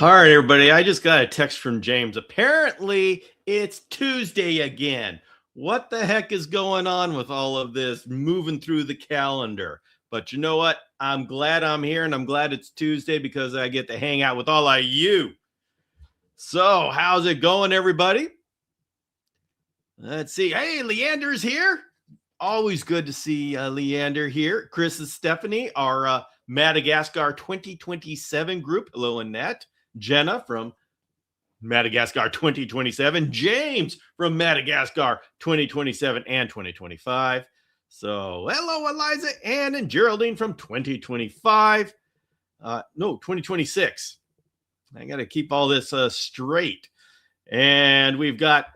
All right, everybody. I just got a text from James. Apparently, it's Tuesday again. What the heck is going on with all of this moving through the calendar? But you know what? I'm glad I'm here and I'm glad it's Tuesday because I get to hang out with all of you. So, how's it going, everybody? Let's see. Hey, Leander's here. Always good to see Leander here. Chris and Stephanie, our Madagascar 2027 group. Hello, Annette. Jenna from Madagascar 2027. James from Madagascar 2027 and 2025. So, hello, Eliza, Ann, and Geraldine from 2025. No, 2026. I got to keep all this straight. And we've got,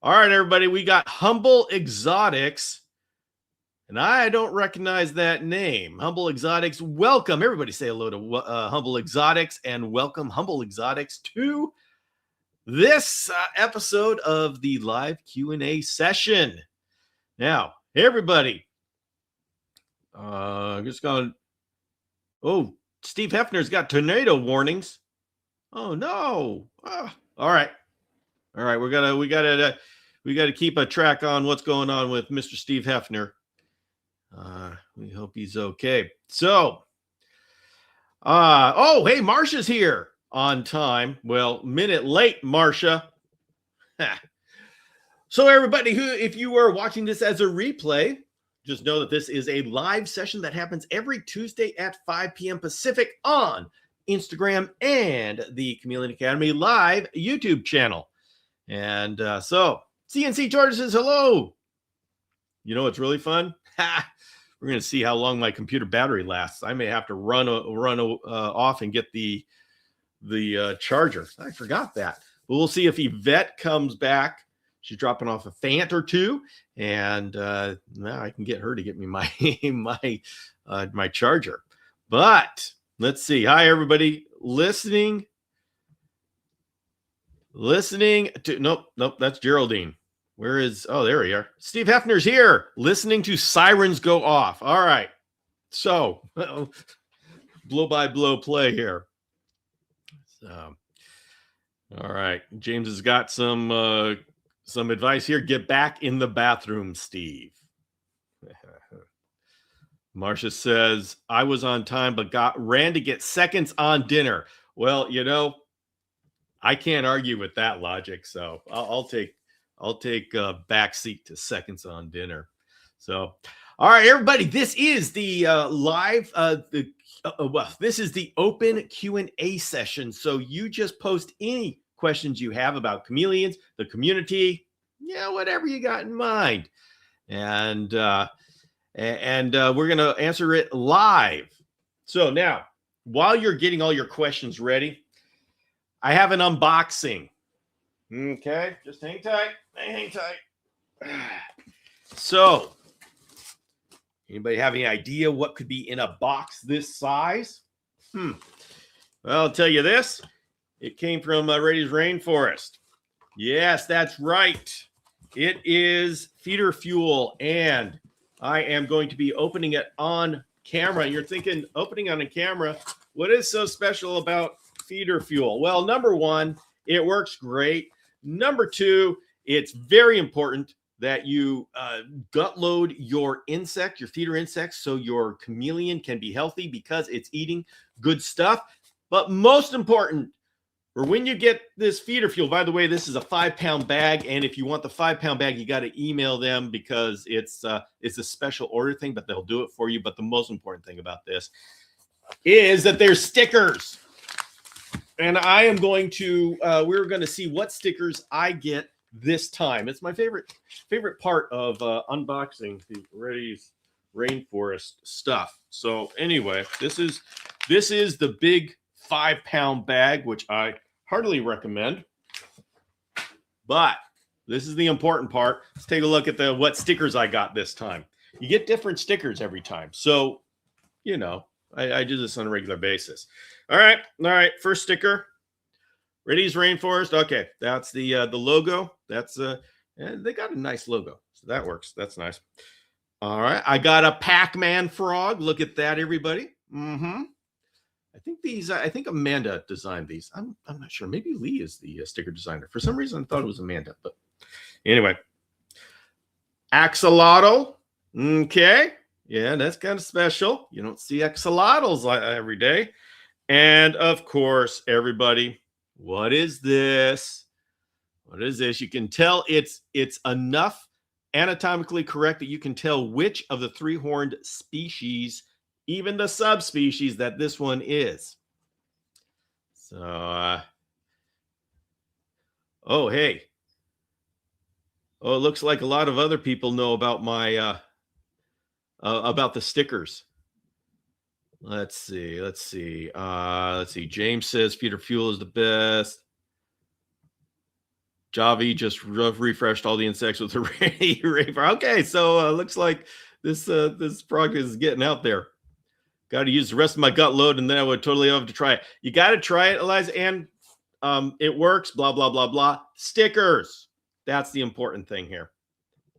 all right, everybody, we got Humble Exotics. And I don't recognize that name. Humble Exotics, welcome. Everybody say hello to Humble Exotics and welcome Humble Exotics to this episode of the live Q&A session. Now, everybody, just going, oh, Steve Hefner's got tornado warnings. Oh, no. All right. All right, we gotta keep a track on what's going on with Mr. Steve Hefner. We hope he's okay. So, oh, hey, Marsha's here on time. Well, minute late, Marsha. So, everybody if you are watching this as a replay, just know that this is a live session that happens every Tuesday at 5 p.m. Pacific on Instagram and the Chameleon Academy live YouTube channel. And so, CNC George says hello. You know what's really fun? We're going to see how long my computer battery lasts. I may have to run off and get the charger. I forgot that. But we'll see if Yvette comes back. She's dropping off a Fant or two, and now I can get her to get me my my charger. But let's see. Hi, everybody. Listening to nope, that's Geraldine. Where is, oh, there we are. Steve Hefner's here, listening to sirens go off. All right. So, blow by blow play here. So, all right. James has got some advice here. Get back in the bathroom, Steve. Marcia says, I was on time, but ran to get seconds on dinner. Well, you know, I can't argue with that logic. So I'll take a backseat to seconds on dinner. So, all right, everybody, this is the live, this is the open Q&A session. So you just post any questions you have about chameleons, the community, whatever you got in mind. And we're going to answer it live. So now, while you're getting all your questions ready, I have an unboxing. Okay, just hang tight. Hang tight. So, anybody have any idea what could be in a box this size? Well, I'll tell you this. It came from Rady's Rainforest. Yes, that's right. It is feeder fuel, and I am going to be opening it on camera. You're thinking, opening on a camera, what is so special about feeder fuel? Well, number one, it works great. Number two, it's very important that you gut load your feeder insects, so your chameleon can be healthy because it's eating good stuff. But most important, or when you get this feeder fuel, by the way, this is a 5-pound bag. And if you want the 5-pound bag, you got to email them because it's a special order thing, but they'll do it for you. But the most important thing about this is that there's stickers. And I am going to, we're going to see what stickers I get this time. It's my favorite part of unboxing the Rady's Rainforest stuff. So anyway, this is the big 5-pound bag, which I heartily recommend. But this is the important part. Let's take a look at what stickers I got this time. You get different stickers every time. So, I do this on a regular basis. All right. First sticker, Rady's Rainforest. Okay, that's the logo. That's they got a nice logo, so that works. That's nice. All right, I got a Pac-Man frog. Look at that, everybody. I think Amanda designed these. I'm not sure. Maybe Lee is the sticker designer. For some reason, I thought it was Amanda. But anyway, axolotl. Okay. Yeah, that's kind of special. You don't see axolotls every day. And of course, everybody, what is this? What is this? You can tell it's enough anatomically correct that you can tell which of the three-horned species, even the subspecies, that this one is. So, oh, hey. Oh, it looks like a lot of other people know about my about the stickers. Let's see. Let's see. James says Peter Fuel is the best. Javi just refreshed all the insects with the Raver. Okay, so looks like this product is getting out there. Got to use the rest of my gut load, and then I would totally love to try it. You got to try it, Eliza, and it works. Blah blah blah blah. Stickers. That's the important thing here.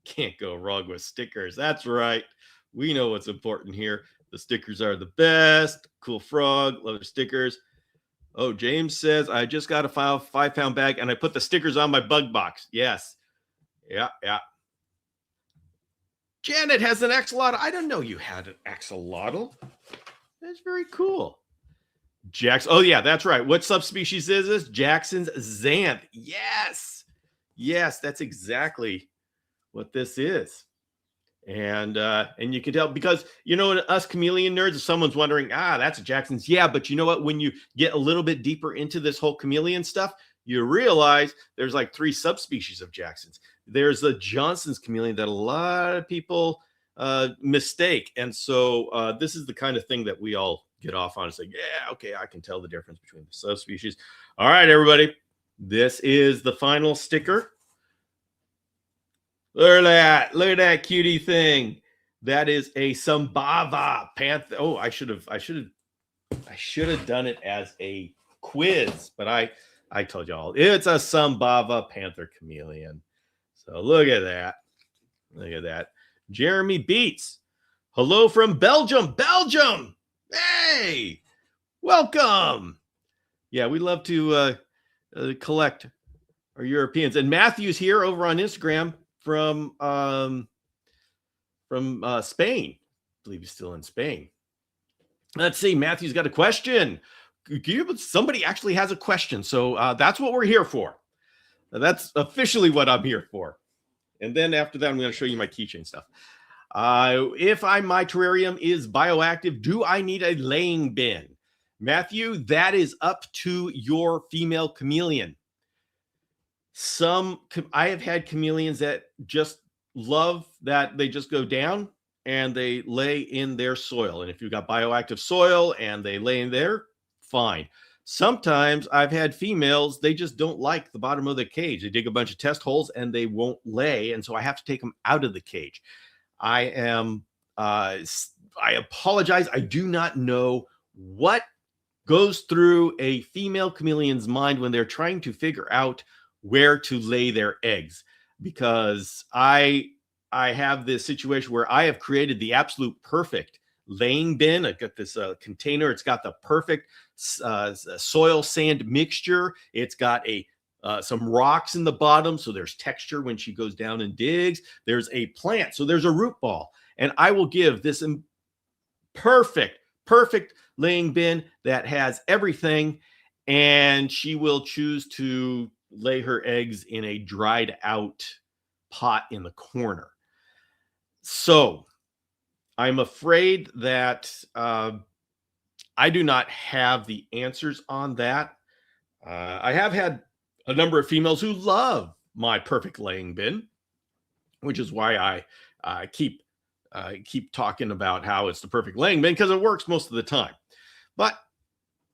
Can't go wrong with stickers. That's right. We know what's important here. The stickers are the best. Cool frog. Love the stickers. Oh, James says, I just got a 5-pound bag and I put the stickers on my bug box. Yes. Yeah. Janet has an axolotl. I didn't know you had an axolotl. That's very cool. Jackson. Oh, yeah, that's right. What subspecies is this? Jackson's xanth. Yes. Yes, that's exactly what this is. And you can tell because, us chameleon nerds, if someone's wondering, that's a Jackson's. Yeah, but you know what? When you get a little bit deeper into this whole chameleon stuff, you realize there's like 3 subspecies of Jackson's. There's a Johnson's chameleon that a lot of people mistake. And so this is the kind of thing that we all get off on. It's like, yeah, okay, I can tell the difference between the subspecies. All right, everybody. This is the final sticker. Look at that cutie thing. That is a Sambava panther. Oh, I should have done it as a quiz, but I told y'all it's a Sambava panther chameleon. So look at that. Look at that. Jeremy Beats. Hello from Belgium. Belgium. Hey, welcome. Yeah, we love to collect our Europeans. And Matthew's here over on Instagram from Spain. I believe he's still in Spain. Let's see. Matthew's got a question. Somebody actually has a question. So that's what we're here for. That's officially what I'm here for. And then after that, I'm going to show you my keychain stuff. If my terrarium is bioactive, do I need a laying bin? Matthew, that is up to your female chameleon. I have had chameleons that just love that they just go down and they lay in their soil. And if you've got bioactive soil and they lay in there, fine. Sometimes I've had females, they just don't like the bottom of the cage. They dig a bunch of test holes and they won't lay. And so I have to take them out of the cage. I apologize. I do not know what goes through a female chameleon's mind when they're trying to figure out where to lay their eggs, because I have this situation where I have created the absolute perfect laying bin. I've got this container. It's got the perfect soil sand mixture. It's got some rocks in the bottom, so there's texture when she goes down and digs. There's a plant, so there's a root ball, and I will give this perfect laying bin that has everything, and she will choose to lay her eggs in a dried out pot in the corner. So I'm afraid that I do not have the answers on that. I have had a number of females who love my perfect laying bin, which is why I keep talking about how it's the perfect laying bin, because it works most of the time, but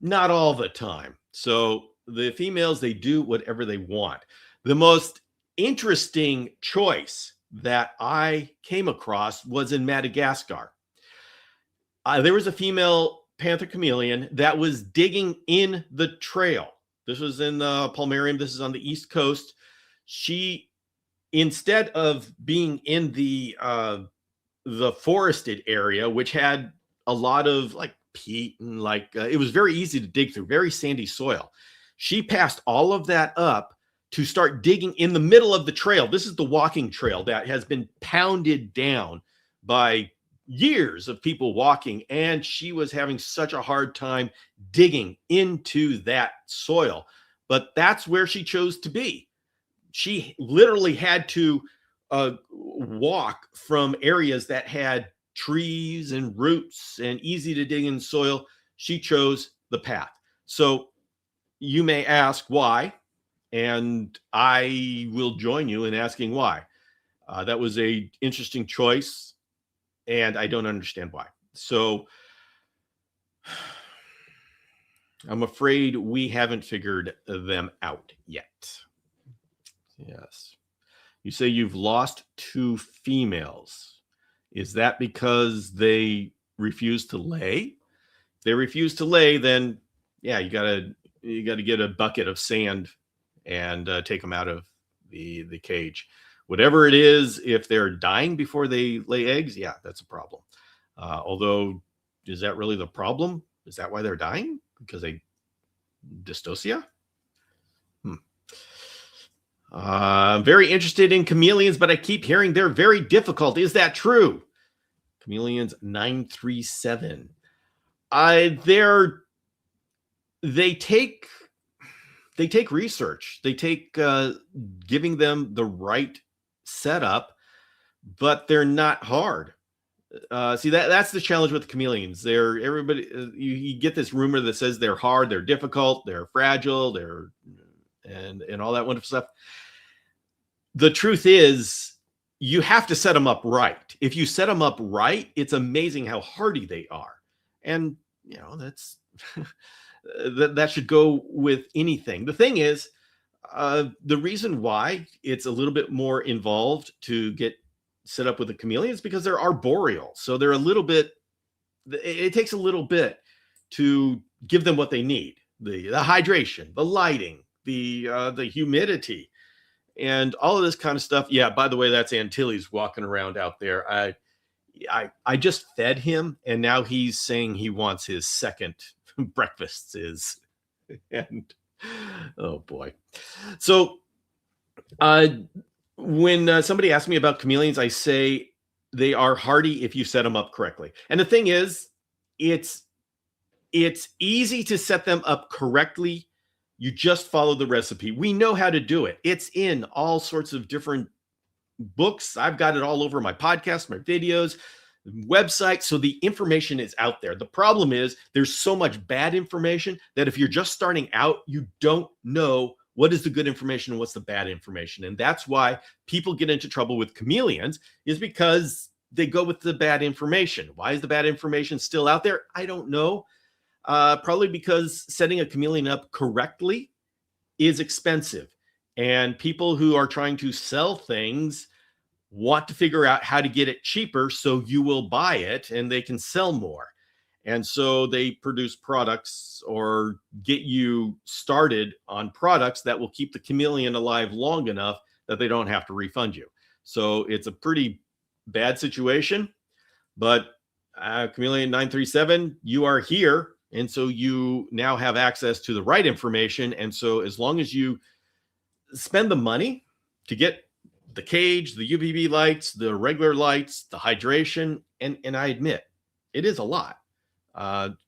not all the time. So the females, they do whatever they want. The most interesting choice that I came across was in Madagascar. There was a female panther chameleon that was digging in the trail. This was in Palmarium. This is on the East Coast. She, instead of being in the forested area, which had a lot of like peat and it was very easy to dig through, very sandy soil. She passed all of that up to start digging in the middle of the trail. This is the walking trail that has been pounded down by years of people walking, and she was having such a hard time digging into that soil. But that's where she chose to be. She literally had to walk from areas that had trees and roots and easy to dig in soil. She chose the path. So you may ask why, and I will join you in asking why. That was a interesting choice, and I don't understand why. So I'm afraid we haven't figured them out yet. Yes. You say you've lost 2 females. Is that because they refuse to lay? If they refuse to lay, then yeah, you gotta get a bucket of sand and take them out of the cage. Whatever it is, if they're dying before they lay eggs, yeah, that's a problem. Although, is that really the problem? Is that why they're dying? Because they dystocia? I'm very interested in chameleons, but I keep hearing they're very difficult. Is that true? Chameleons 937. They take research. They take giving them the right setup, but they're not hard. See, that's the challenge with the chameleons. You get this rumor that says they're hard, they're difficult, they're fragile, and all that wonderful stuff. The truth is, you have to set them up right. If you set them up right, it's amazing how hardy they are. And that's that should go with anything. The thing is, the reason why it's a little bit more involved to get set up with the chameleons because they're arboreal. So they're it takes a little bit to give them what they need. The hydration, the lighting, the humidity, and all of this kind of stuff. Yeah, by the way, that's Antilles walking around out there. I just fed him, and now he's saying he wants his second breakfast and oh boy. So when somebody asks me about chameleons, I say they are hardy if you set them up correctly. And the thing is, it's easy to set them up correctly. You just follow the recipe. We know how to do it. It's in all sorts of different books. I've got it all over my podcast, my videos, website. So the information is out there. The problem is there's so much bad information that if you're just starting out, you don't know what is the good information and what's the bad information. And that's why people get into trouble with chameleons, is because they go with the bad information. Why is the bad information still out there? I don't know. Probably because setting a chameleon up correctly is expensive. And people who are trying to sell things want to figure out how to get it cheaper so you will buy it and they can sell more. And so they produce products or get you started on products that will keep the chameleon alive long enough that they don't have to refund you. So it's a pretty bad situation, but Chameleon 937, you are here. And so you now have access to the right information. And so as long as you spend the money to get the cage, the UVB lights, the regular lights, the hydration, and I admit, it is a lot.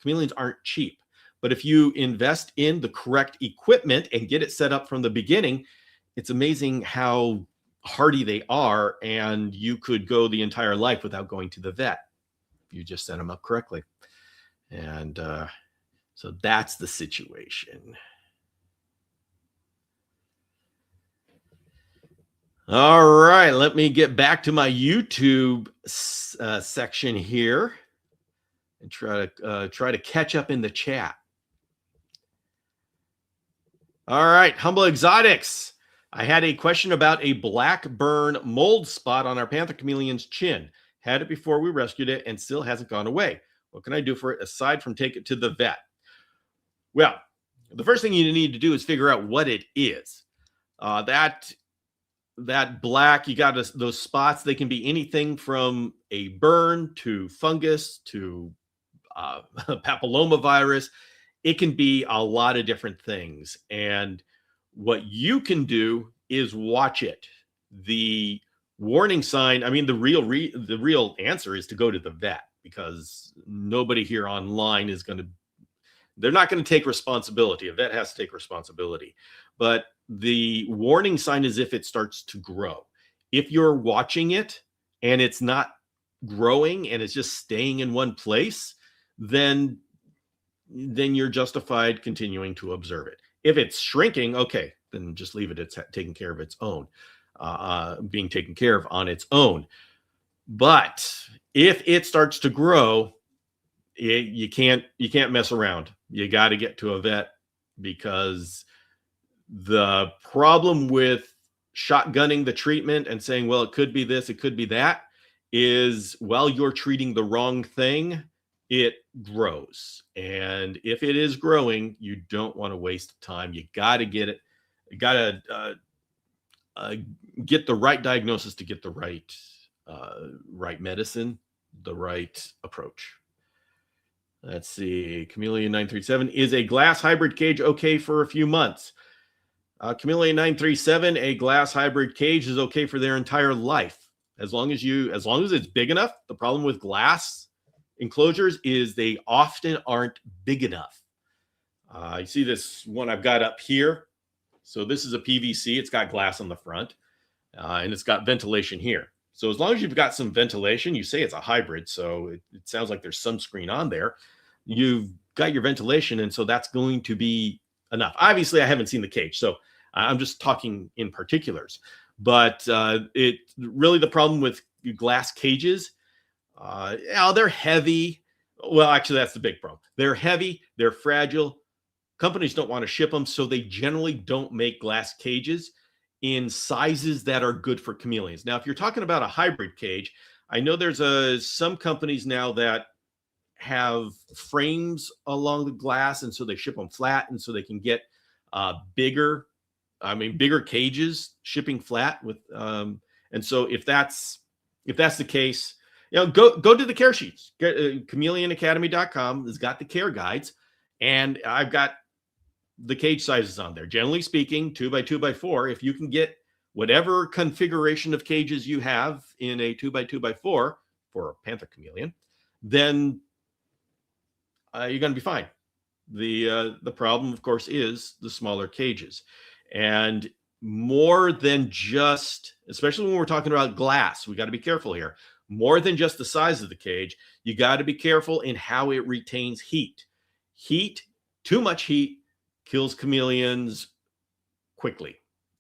Chameleons aren't cheap. But if you invest in the correct equipment and get it set up from the beginning, it's amazing how hardy they are. And you could go the entire life without going to the vet if you just set them up correctly. And so that's the situation. All right, let me get back to my YouTube section here and try to catch up in the chat. All right, Humble Exotics. I had a question about a black burn mold spot on our panther chameleon's chin. Had it before we rescued it and still hasn't gone away. What can I do for it aside from take it to the vet? Well, the first thing you need to do is figure out what it is. That black, you got those spots. They can be anything from a burn to fungus to papillomavirus. It can be a lot of different things. And what you can do is watch it. The warning sign, I mean, the real answer is to go to the vet, because nobody here online is going to, they're not going to take responsibility. A vet has to take responsibility. But the warning sign is if it starts to grow. If you're watching it and it's not growing and it's just staying in one place, then you're justified continuing to observe it. If it's shrinking, okay, then just leave it. It's taking care of its own, being taken care of on its own. But if it starts to grow, you can't mess around. You got to get to a vet, because the problem with shotgunning the treatment and saying, well, it could be this, it could be that, is while you're treating the wrong thing, it grows. And if it is growing, you don't want to waste time. You got to get it. You got to get the right diagnosis to get the right medicine, the right approach. Let's see. Chameleon 937, is a glass hybrid cage okay for a few months? Chameleon 937, a glass hybrid cage is okay for their entire life, as long as it's big enough. The problem with glass enclosures is they often aren't big enough. You see this one I've got up here. So this is a PVC. It's got glass on the front, and it's got ventilation here. So as long as you've got some ventilation, you say it's a hybrid, so it sounds like there's some screen on there. You've got your ventilation, and so that's going to be enough. Obviously, I haven't seen the cage, so I'm just talking in particulars. But it really, the problem with glass cages, they're heavy. Well, actually, that's the big problem. They're heavy. They're fragile. Companies don't want to ship them, so they generally don't make glass cages in sizes that are good for chameleons. Now, if you're talking about a hybrid cage, I know there's some companies now that have frames along the glass, and so they ship them flat, and so they can get bigger cages shipping flat with. And so if that's the case, go to the care sheets. ChameleonAcademy.com has got the care guides, and I've got the cage sizes on there. Generally speaking, 2x2 by 4. If you can get whatever configuration of cages you have in a 2x2 by 4 for a panther chameleon, then you're going to be fine. The problem, of course, is the smaller cages. And more than just, especially when we're talking about glass, we got to be careful here. More than just the size of the cage, you got to be careful in how it retains heat. Too much heat kills chameleons quickly.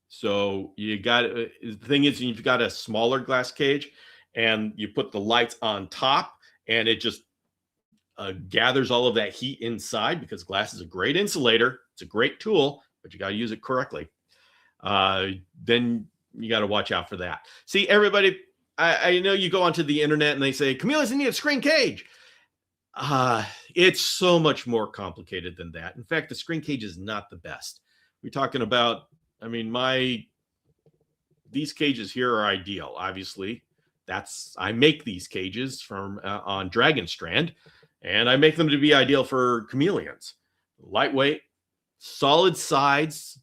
So the thing is, you've got a smaller glass cage and you put the lights on top, and it just gathers all of that heat inside, because glass is a great insulator. It's a great tool, but you got to use it correctly. Then you got to watch out for that. See, everybody, I know you go onto the internet and they say chameleons need a screen cage. It's so much more complicated than that. In fact, the screen cage is not the best. We're talking about, these cages here are ideal. Obviously, I make these cages from on Dragon Strand, and I make them to be ideal for chameleons. Lightweight, solid sides,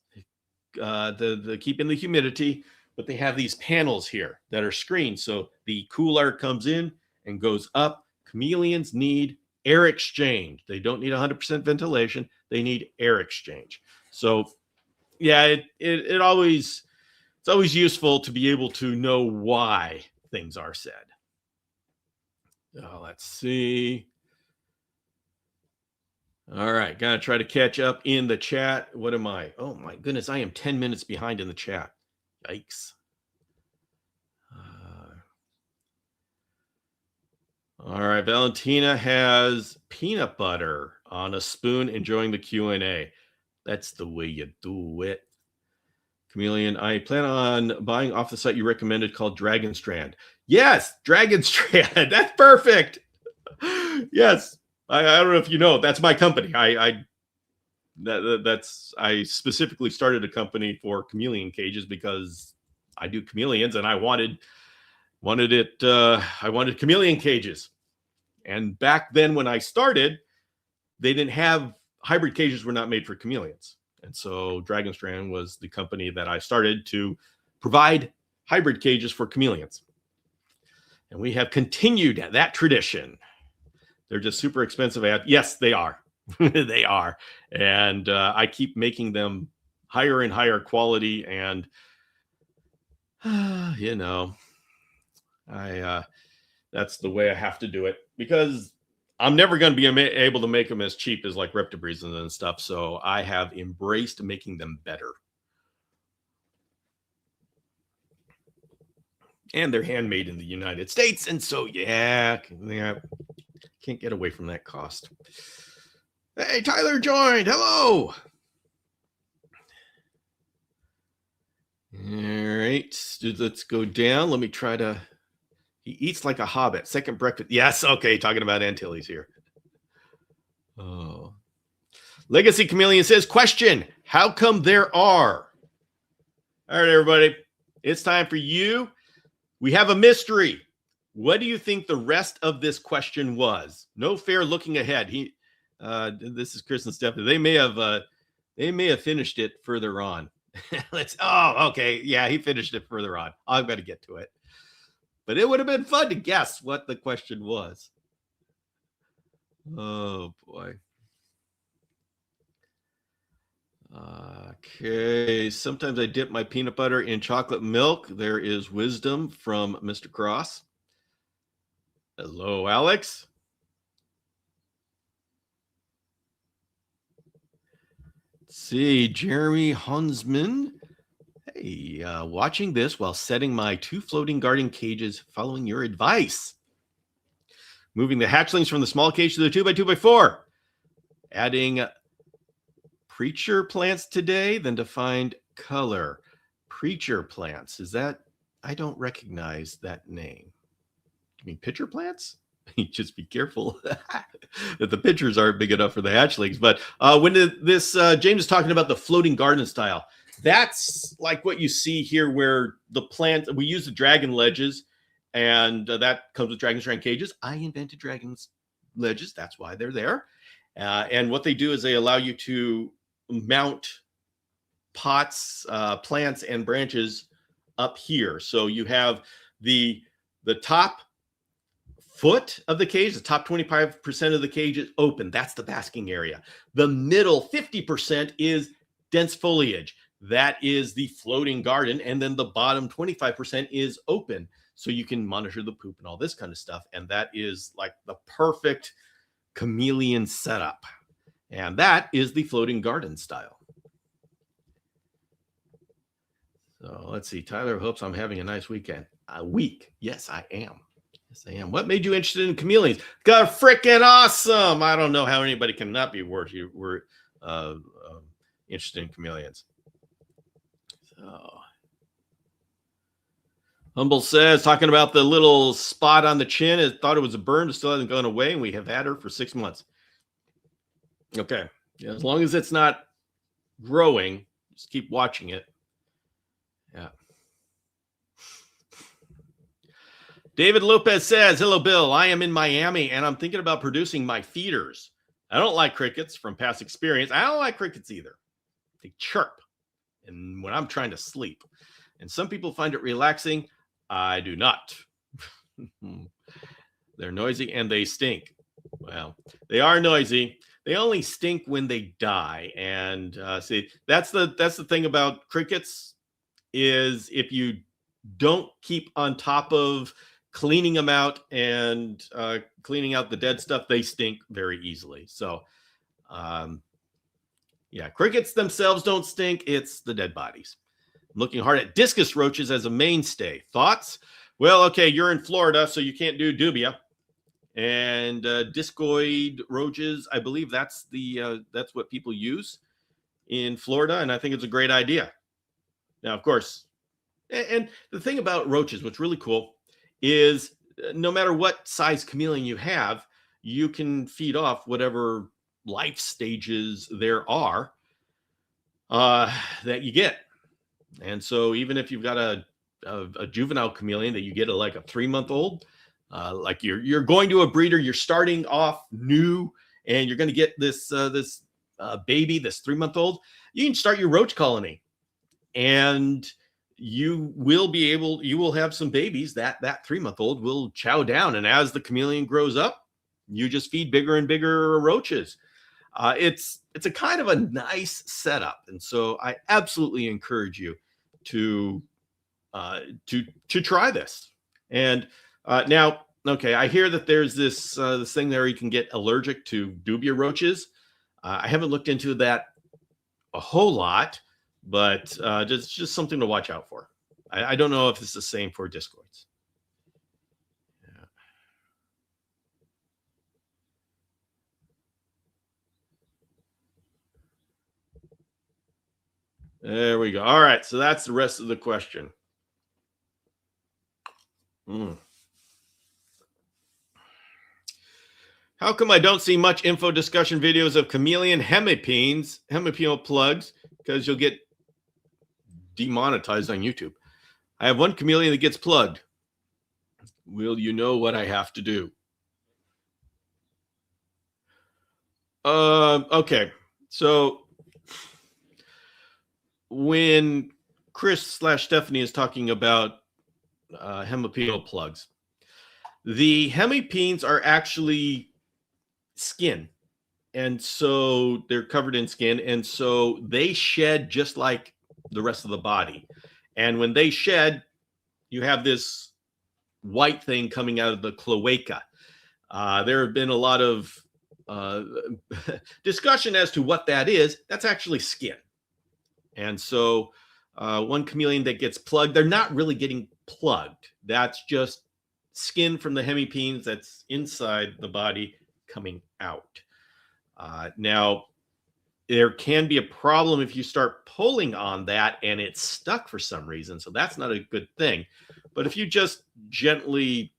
the keep in the humidity, but they have these panels here that are screened, so the cool air comes in and goes up. Chameleons need air exchange. They don't need 100% ventilation. They need air exchange. So yeah, it's always useful to be able to know why things are said. Let's see. All right, gotta try to catch up in the chat. What am I? Oh my goodness, I am 10 minutes behind in the chat. Yikes. All right, Valentina has peanut butter on a spoon, enjoying the Q&A. That's the way you do it. Chameleon, I plan on buying off the site you recommended called Dragon Strand. Yes, Dragon Strand. That's perfect. Yes. I don't know if you know, that's my company. I specifically started a company for chameleon cages because I do chameleons, and I wanted chameleon cages. And back then when I started, they didn't have hybrid cages were not made for chameleons. And so Dragonstrand was the company that I started to provide hybrid cages for chameleons. And we have continued that tradition. They're just super expensive. Yes, they are. They are. And I keep making them higher and higher quality. And, you know, that's the way I have to do it, because I'm never going to be able to make them as cheap as like Reptibreeds and stuff. So I have embraced making them better. And they're handmade in the United States. And so, yeah, can't get away from that cost. Hey, Tyler joined. Hello. All right, let's go down. Let me try to. He eats like a hobbit. Second breakfast. Yes. Okay. Talking about Antilles here. Oh. Legacy Chameleon says, question, how come there are? All right, everybody. It's time for you. We have a mystery. What do you think the rest of this question was? No fair looking ahead. This is Chris and Stephanie. They may have finished it further on. Okay. Yeah, he finished it further on. I've got to get to it. But it would have been fun to guess what the question was. Oh, boy. Okay. Sometimes I dip my peanut butter in chocolate milk. There is wisdom from Mr. Cross. Hello, Alex. Let's see, Jeremy Hunsman. Hey, watching this while setting my 2 floating garden cages, following your advice. Moving the hatchlings from the small cage to the 2x2x4. Adding preacher plants today, then defined color. Preacher plants. Is that? I don't recognize that name. You mean pitcher plants? Just be careful that the pitchers aren't big enough for the hatchlings. But when James is talking about the floating garden style, that's like what you see here, where the plant, we use the dragon ledges, and that comes with Dragonstrand cages. I invented dragon's ledges. That's why they're there. And what they do is they allow you to mount pots, plants, and branches up here. So you have the top foot of the cage, the top 25% of the cage is open. That's the basking area. The middle 50% is dense foliage. That is the floating garden. And then the bottom 25% is open. So you can monitor the poop and all this kind of stuff. And that is like the perfect chameleon setup. And that is the floating garden style. So let's see. Tyler hopes I'm having a nice weekend. A week. Yes, I am. Yes, I am. What made you interested in chameleons? Got freaking awesome. I don't know how anybody can not be interested in chameleons. So, Humble says, talking about the little spot on the chin, thought it was a burn, but still hasn't gone away, and we have had her for 6 months. Okay. Yeah, as long as it's not growing, just keep watching it. Yeah. David Lopez says, hello, Bill. I am in Miami, and I'm thinking about producing my feeders. I don't like crickets from past experience. I don't like crickets either. They chirp. And when I'm trying to sleep, and some people find it relaxing, I do not. They're noisy and they stink. Well, they are noisy. They only stink when they die. And see, that's the thing about crickets, is if you don't keep on top of cleaning them out and cleaning out the dead stuff, they stink very easily. So, yeah, crickets themselves don't stink. It's the dead bodies. I'm looking hard at discus roaches as a mainstay. Thoughts? Well, okay, you're in Florida, so you can't do dubia. And discoid roaches, I believe that's what people use in Florida, and I think it's a great idea. Now, of course, and the thing about roaches, what's really cool, is no matter what size chameleon you have, you can feed off whatever life stages there are that you get. And so even if you've got a juvenile chameleon that you get like a 3-month-old, Like you're going to a breeder, you're starting off new, and you're going to get this baby, this 3-month-old. You can start your roach colony, and you will have some babies that 3-month-old will chow down. And as the chameleon grows up, you just feed bigger and bigger roaches. It's a kind of a nice setup, and so I absolutely encourage you to try this. And now, okay, I hear that there's this thing there you can get allergic to dubia roaches. I haven't looked into that a whole lot, but just something to watch out for. I don't know if it's the same for discoids. Yeah. There we go. All right, so that's the rest of the question. How come I don't see much info discussion videos of chameleon hemipenes plugs? Because you'll get demonetized on YouTube. I have one chameleon that gets plugged. Will you know what I have to do? Okay. So when Chris/Stephanie is talking about hemipenal plugs, the hemipenes are actually skin, and so they're covered in skin, and so they shed just like the rest of the body. And when they shed, you have this white thing coming out of the cloaca. There have been a lot of discussion as to what that is. That's actually skin. And so one chameleon that gets plugged, they're not really getting plugged. That's just skin from the hemipenes that's inside the body coming out. Now, there can be a problem if you start pulling on that and it's stuck for some reason. So that's not a good thing. But if you just gently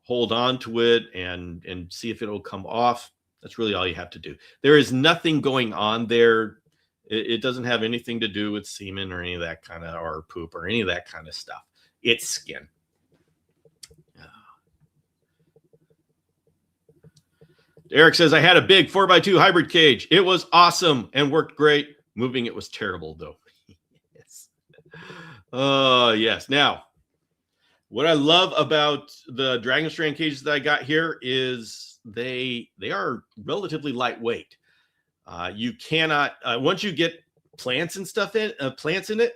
hold on to it and see if it'll come off, that's really all you have to do. There is nothing going on there. It doesn't have anything to do with semen or any of that kind of, or poop or any of that kind of stuff. It's skin. Eric says, I had a big 4x2 hybrid cage. It was awesome and worked great. Moving it was terrible, though. Yes. Yes. Now, what I love about the Dragon Strand cages that I got here is they are relatively lightweight. You cannot, once you get plants and stuff in, plants in it,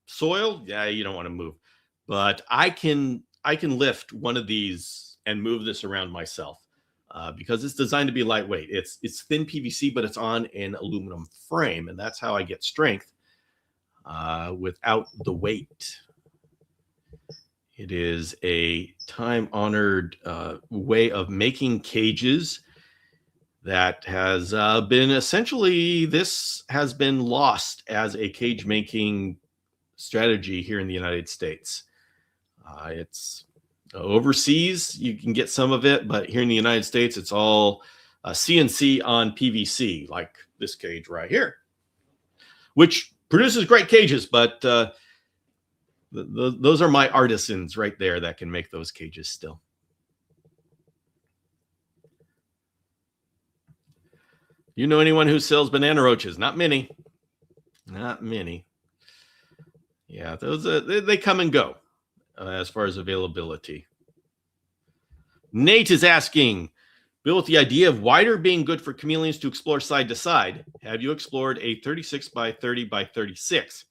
soil, yeah, you don't want to move. But I can lift one of these and move this around myself. Because it's designed to be lightweight. It's thin PVC, but it's on an aluminum frame, and that's how I get strength without the weight. It is a time-honored way of making cages that has been essentially, this has been lost as a cage-making strategy here in the United States. It's overseas, you can get some of it, but here in the United States, it's all CNC on PVC, like this cage right here, which produces great cages, but those are my artisans right there that can make those cages still. You know anyone who sells banana roaches? Not many. Not many. Yeah, those they come and go. As far as availability. Nate is asking, Bill, with the idea of wider being good for chameleons to explore side to side, have you explored a 36 by 30 by 36?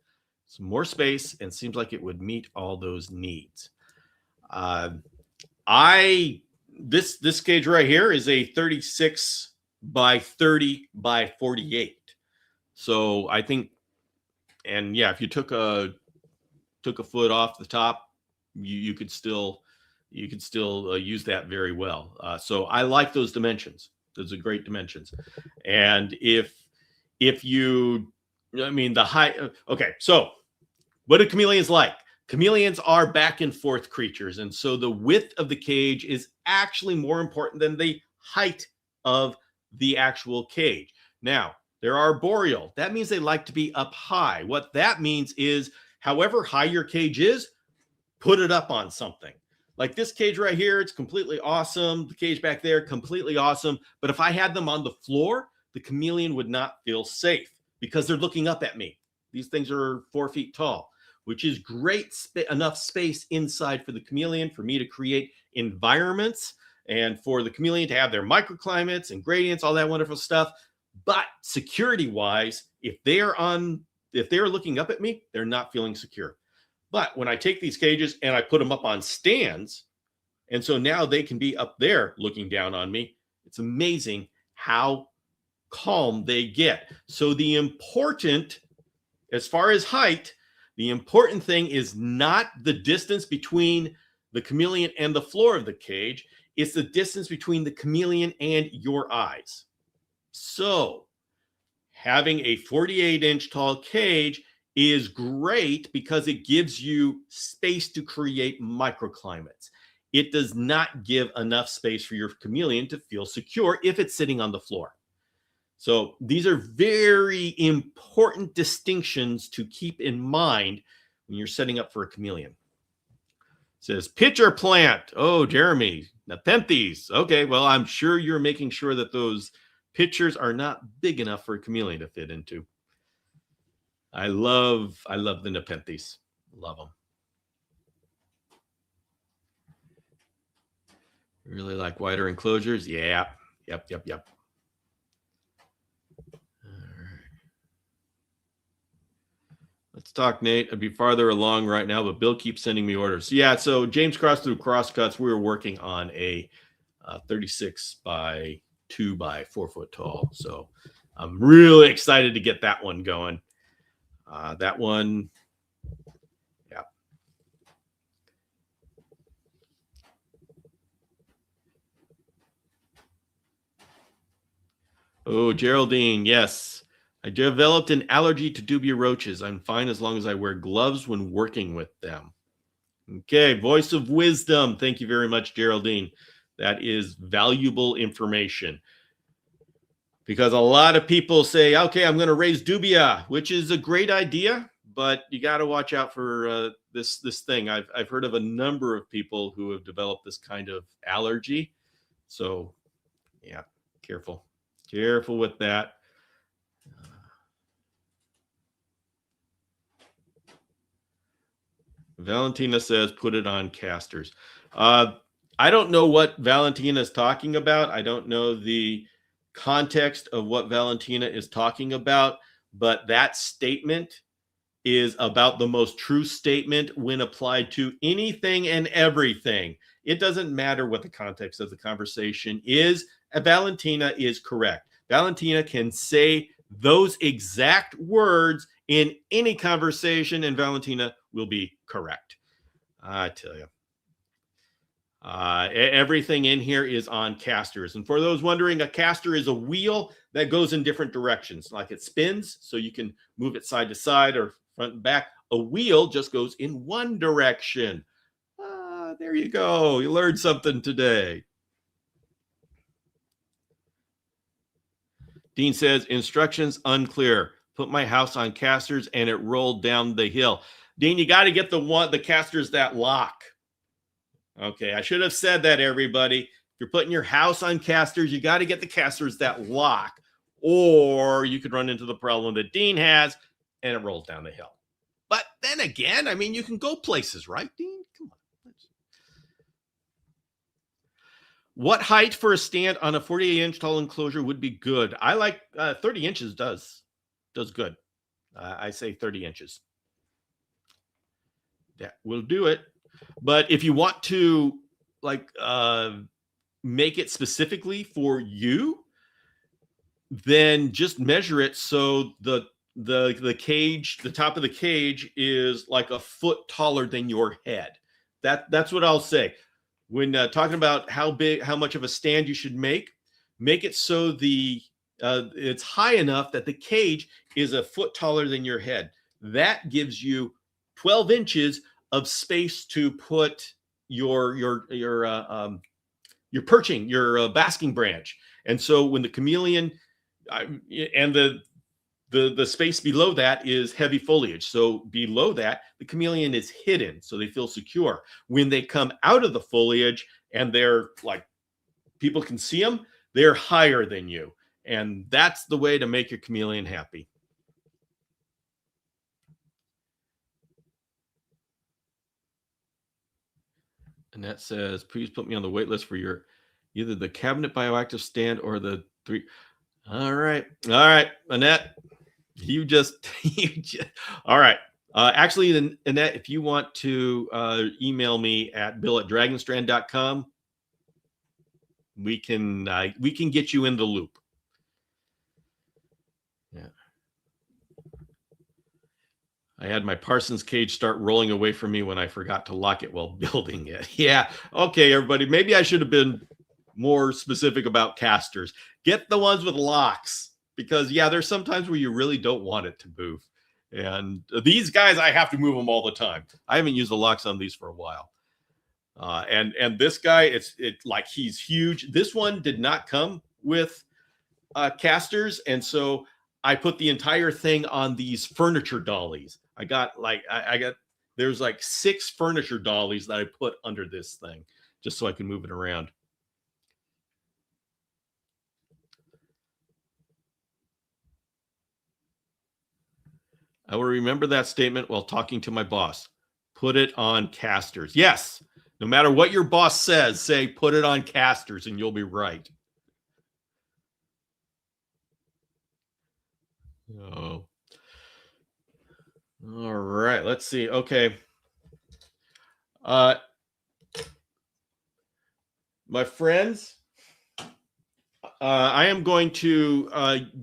It's more space and seems like it would meet all those needs. This cage right here is a 36 by 30 by 48. So I think, and yeah, if you took a foot off the top, you could still use that very well. So I like those dimensions. Those are great dimensions. And if you, I mean, the height. Okay, so what do chameleons like? Chameleons are back and forth creatures, and so the width of the cage is actually more important than the height of the actual cage. Now, there are arboreal. That means they like to be up high. What that means is, however high your cage is, put it up on something. Like this cage right here, it's completely awesome. The cage back there, completely awesome. But if I had them on the floor, the chameleon would not feel safe because they're looking up at me. These things are 4 feet tall, which is great enough space inside for the chameleon for me to create environments and for the chameleon to have their microclimates and gradients, all that wonderful stuff. But security wise, if they're looking up at me, they're not feeling secure. But when I take these cages and I put them up on stands, and so now they can be up there looking down on me, it's amazing how calm they get. So as far as height, the important thing is not the distance between the chameleon and the floor of the cage. It's the distance between the chameleon and your eyes. So having a 48-inch tall cage is great because it gives you space to create microclimates. It does not give enough space for your chameleon to feel secure if it's sitting on the floor. So these are very important distinctions to keep in mind when you're setting up for a chameleon. It says pitcher plant. Oh, Jeremy, Nepenthes. Okay, well, I'm sure you're making sure that those pitchers are not big enough for a chameleon to fit into. I love the Nepenthes. Love them. Really like wider enclosures. Yeah. Yep. All right. Let's talk, Nate. I'd be farther along right now, but Bill keeps sending me orders. Yeah, so James Cross through Crosscuts, we were working on a 36 by 2 by 4 foot tall. So I'm really excited to get that one going. That one, yeah. Oh, Geraldine, yes. I developed an allergy to dubia roaches. I'm fine as long as I wear gloves when working with them. Okay, voice of wisdom. Thank you very much, Geraldine. That is valuable information. Because a lot of people say, okay, I'm going to raise dubia, which is a great idea, but you got to watch out for this thing. I've heard of a number of people who have developed this kind of allergy. So, yeah, careful with that. Valentina says, put it on casters. I don't know what Valentina is talking about. I don't know the context of what Valentina is talking about, but that statement is about the most true statement when applied to anything and everything. It doesn't matter what the context of the conversation is. Valentina is correct. Valentina can say those exact words in any conversation, and Valentina will be correct. I tell you. Everything in here is on casters. And for those wondering, a caster is a wheel that goes in different directions. Like it spins, so you can move it side to side or front and back. A wheel just goes in one direction. There you go. You learned something today. Dean says, instructions unclear. Put my house on casters and it rolled down the hill. Dean, you got to get the casters that lock. Okay, I should have said that, everybody. If you're putting your house on casters, you got to get the casters that lock, or you could run into the problem that Dean has, and it rolls down the hill. But then again, I mean, you can go places, right, Dean? Come on. What height for a stand on a 48-inch tall enclosure would be good? I like 30 inches does good. I say 30 inches. That will do it. But if you want to make it specifically for you, then just measure it so the cage, the top of the cage is like a foot taller than your head. That's what I'll say. When talking about how much of a stand you should make it so it's high enough that the cage is a foot taller than your head. That gives you 12 inches of space to put your perching, your basking branch. And so when the chameleon and the The space below that is heavy foliage. So below that, the chameleon is hidden, so they feel secure. When they come out of the foliage and they're like, people can see them, they're higher than you. And that's the way to make your chameleon happy. Annette says, please put me on the wait list for your either the cabinet bioactive stand or the 3. All right. All right, Annette. You just all right. Actually, Annette, if you want to email me at bill@dragonstrand.com, we can get you in the loop. Yeah. I had my Parsons cage start rolling away from me when I forgot to lock it while building it. Yeah. Okay, everybody. Maybe I should have been more specific about casters. Get the ones with locks, because yeah, there's sometimes where you really don't want it to move. And these guys, I have to move them all the time. I haven't used the locks on these for a while. And this guy, it's like he's huge. This one did not come with casters, and so I put the entire thing on these furniture dollies. I got there's like 6 furniture dollies that I put under this thing just so I can move it around. I will remember that statement while talking to my boss. Put it on casters. Yes. No matter what your boss says, say, put it on casters and you'll be right. Oh. All right. Let's see. Okay. My friends, I am going to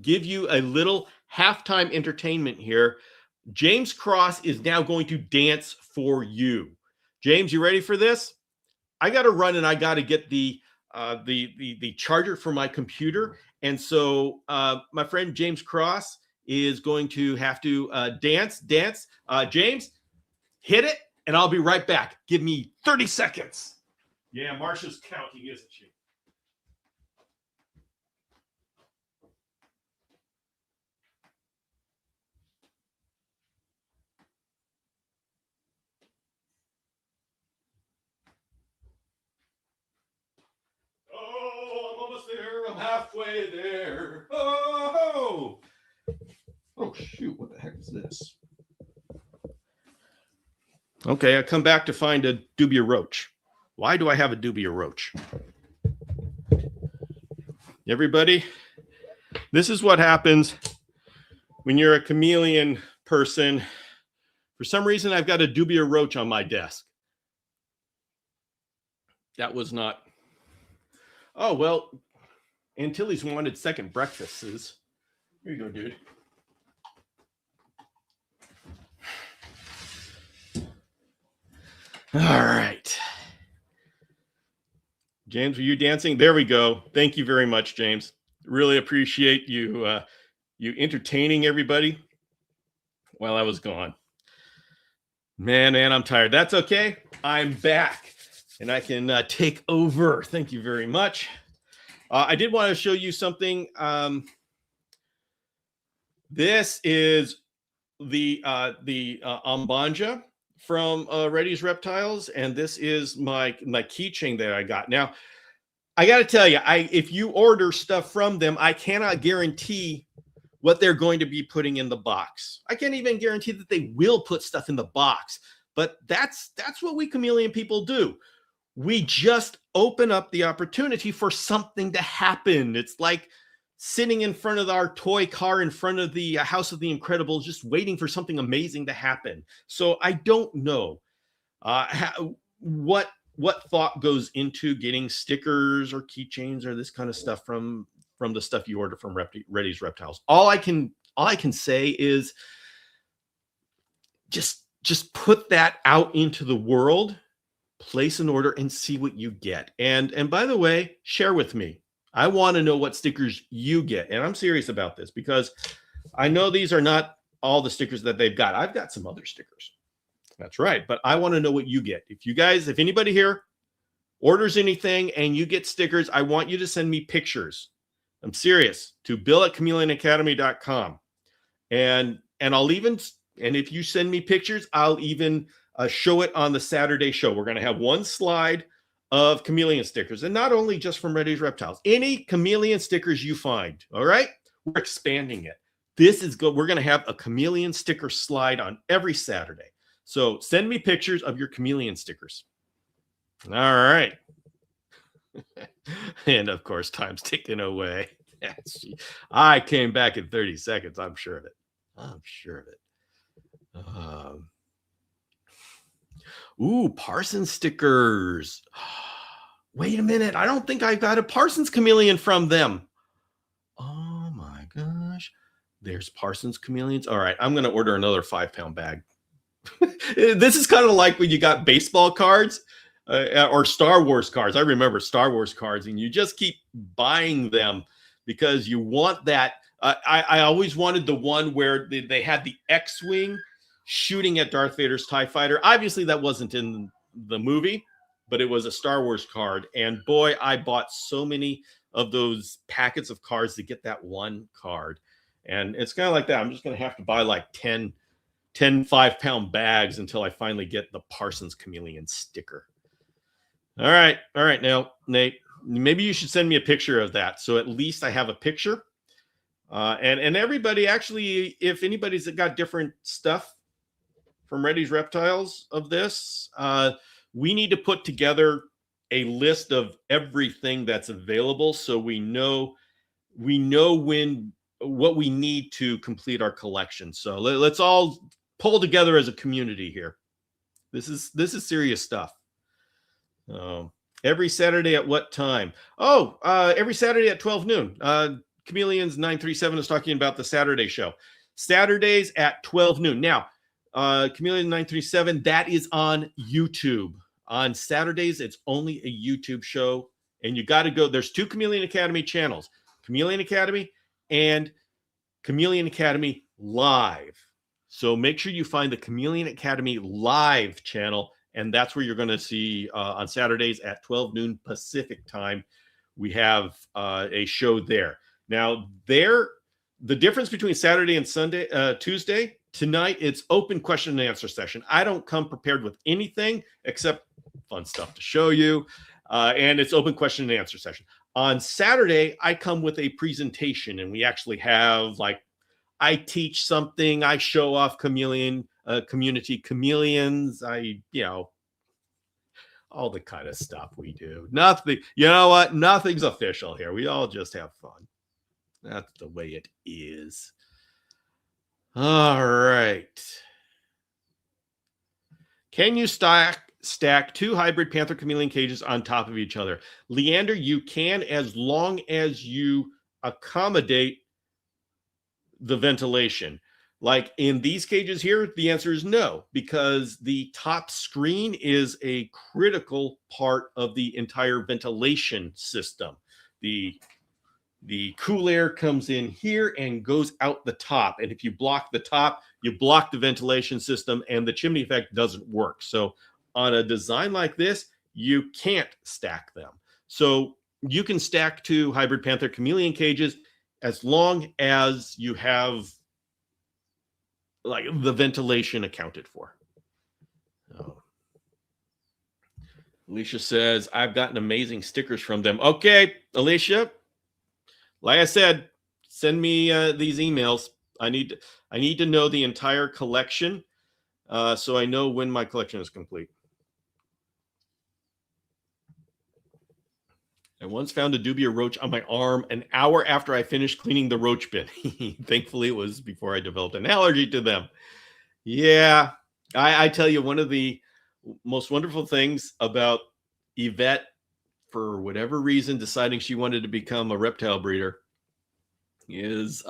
give you a little halftime entertainment here. James Cross is now going to dance for you. James, you ready for this? I got to run and I got to get the charger for my computer. And so my friend James Cross is going to have to dance. James, hit it, and I'll be right back. Give me 30 seconds. Yeah, Marsha's counting, isn't she? Oh, I'm almost there. I'm halfway there. Oh, shoot. What the heck is this? Okay, I come back to find a dubia roach. Why do I have a dubia roach? Everybody, this is what happens when you're a chameleon person. For some reason, I've got a dubia roach on my desk. That was not. Oh, well, Antilles wanted second breakfasts. Here you go, dude. All right. James, were you dancing? There we go. Thank you very much, James. Really appreciate you you entertaining everybody while I was gone. Man, I'm tired. That's okay. I'm back and I can take over. Thank you very much. I did want to show you something. This is the Ambanja from Reddy's Reptiles, and this is my keychain that I got. Now, I got to tell you, if you order stuff from them, I cannot guarantee what they're going to be putting in the box. I can't even guarantee that they will put stuff in the box. But that's what we chameleon people do. We just open up the opportunity for something to happen. It's like sitting in front of our toy car in front of the House of the Incredibles, just waiting for something amazing to happen. So I don't know what thought goes into getting stickers or keychains or this kind of stuff from the stuff you order from Reddy's Reptiles. All I can say is just put that out into the world, place an order, and see what you get. And by the way, share with me. I want to know what stickers you get. And I'm serious about this because I know these are not all the stickers that they've got. I've got some other stickers. That's right. But I want to know what you get. If anybody here orders anything and you get stickers, I want you to send me pictures. I'm serious, to bill@chameleonacademy.com. And I'll even, and if you send me pictures, I'll even show it on the Saturday show. We're going to have one slide of chameleon stickers, and not only just from Reddy's Reptiles, any chameleon stickers you find. All right, we're expanding it. This is good. We're going to have a chameleon sticker slide on every Saturday. So send me pictures of your chameleon stickers. All right. And of course, time's ticking away. I came back in 30 seconds. I'm sure of it. I'm sure of it. Ooh, Parsons stickers. Wait a minute. I don't think I got a Parsons chameleon from them. Oh my gosh. There's Parsons chameleons. All right. I'm going to order another 5-pound bag. This is kind of like when you got baseball cards or Star Wars cards. I remember Star Wars cards, and you just keep buying them because you want that. I always wanted the one where they had the X-Wing shooting at Darth Vader's TIE fighter. Obviously, that wasn't in the movie, but it was a Star Wars card. And boy, I bought so many of those packets of cards to get that one card. And it's kind of like that. I'm just going to have to buy like 10 5-pound bags until I finally get the Parsons chameleon sticker. All right. Now, Nate, maybe you should send me a picture of that, so at least I have a picture. And everybody, actually, if anybody's got different stuff from Reddy's Reptiles of this, we need to put together a list of everything that's available, so we know what we need to complete our collection. So let's all pull together as a community here. This is serious stuff. Every Saturday at what time? Every Saturday at 12 noon. Chameleons 937 is talking about the Saturday show. Saturdays at 12 noon. Now, Chameleon 937, that is on YouTube. On Saturdays, it's only a YouTube show, and you got to go. There's 2 Chameleon Academy channels, Chameleon Academy and Chameleon Academy Live. So make sure you find the Chameleon Academy Live channel, and that's where you're going to see on Saturdays at 12 noon Pacific time. We have a show there. Now, the difference between Saturday and Sunday, Tuesday, tonight, it's open question and answer session. I don't come prepared with anything except fun stuff to show you, and it's open question and answer session. On Saturday, I come with a presentation, and we actually have, like, I teach something, I show off community chameleons, all the kind of stuff we do. Nothing, you know what? Nothing's official here. We all just have fun. That's the way it is. All right. Can you stack 2 hybrid panther chameleon cages on top of each other? Leander, you can, as long as you accommodate the ventilation. Like in these cages here, the answer is no, because the top screen is a critical part of the entire ventilation system. The cool air comes in here and goes out the top. And if you block the top, you block the ventilation system, and the chimney effect doesn't work. So on a design like this, you can't stack them. So you can stack 2 hybrid panther chameleon cages as long as you have, like, the ventilation accounted for. So, Alicia says, I've gotten amazing stickers from them. Okay, Alicia, like I said, send me these emails. I need to know the entire collection, so I know when my collection is complete. I once found a dubia roach on my arm an hour after I finished cleaning the roach bin. Thankfully, it was before I developed an allergy to them. Yeah, I tell you, one of the most wonderful things about Yvette, for whatever reason, deciding she wanted to become a reptile breeder, is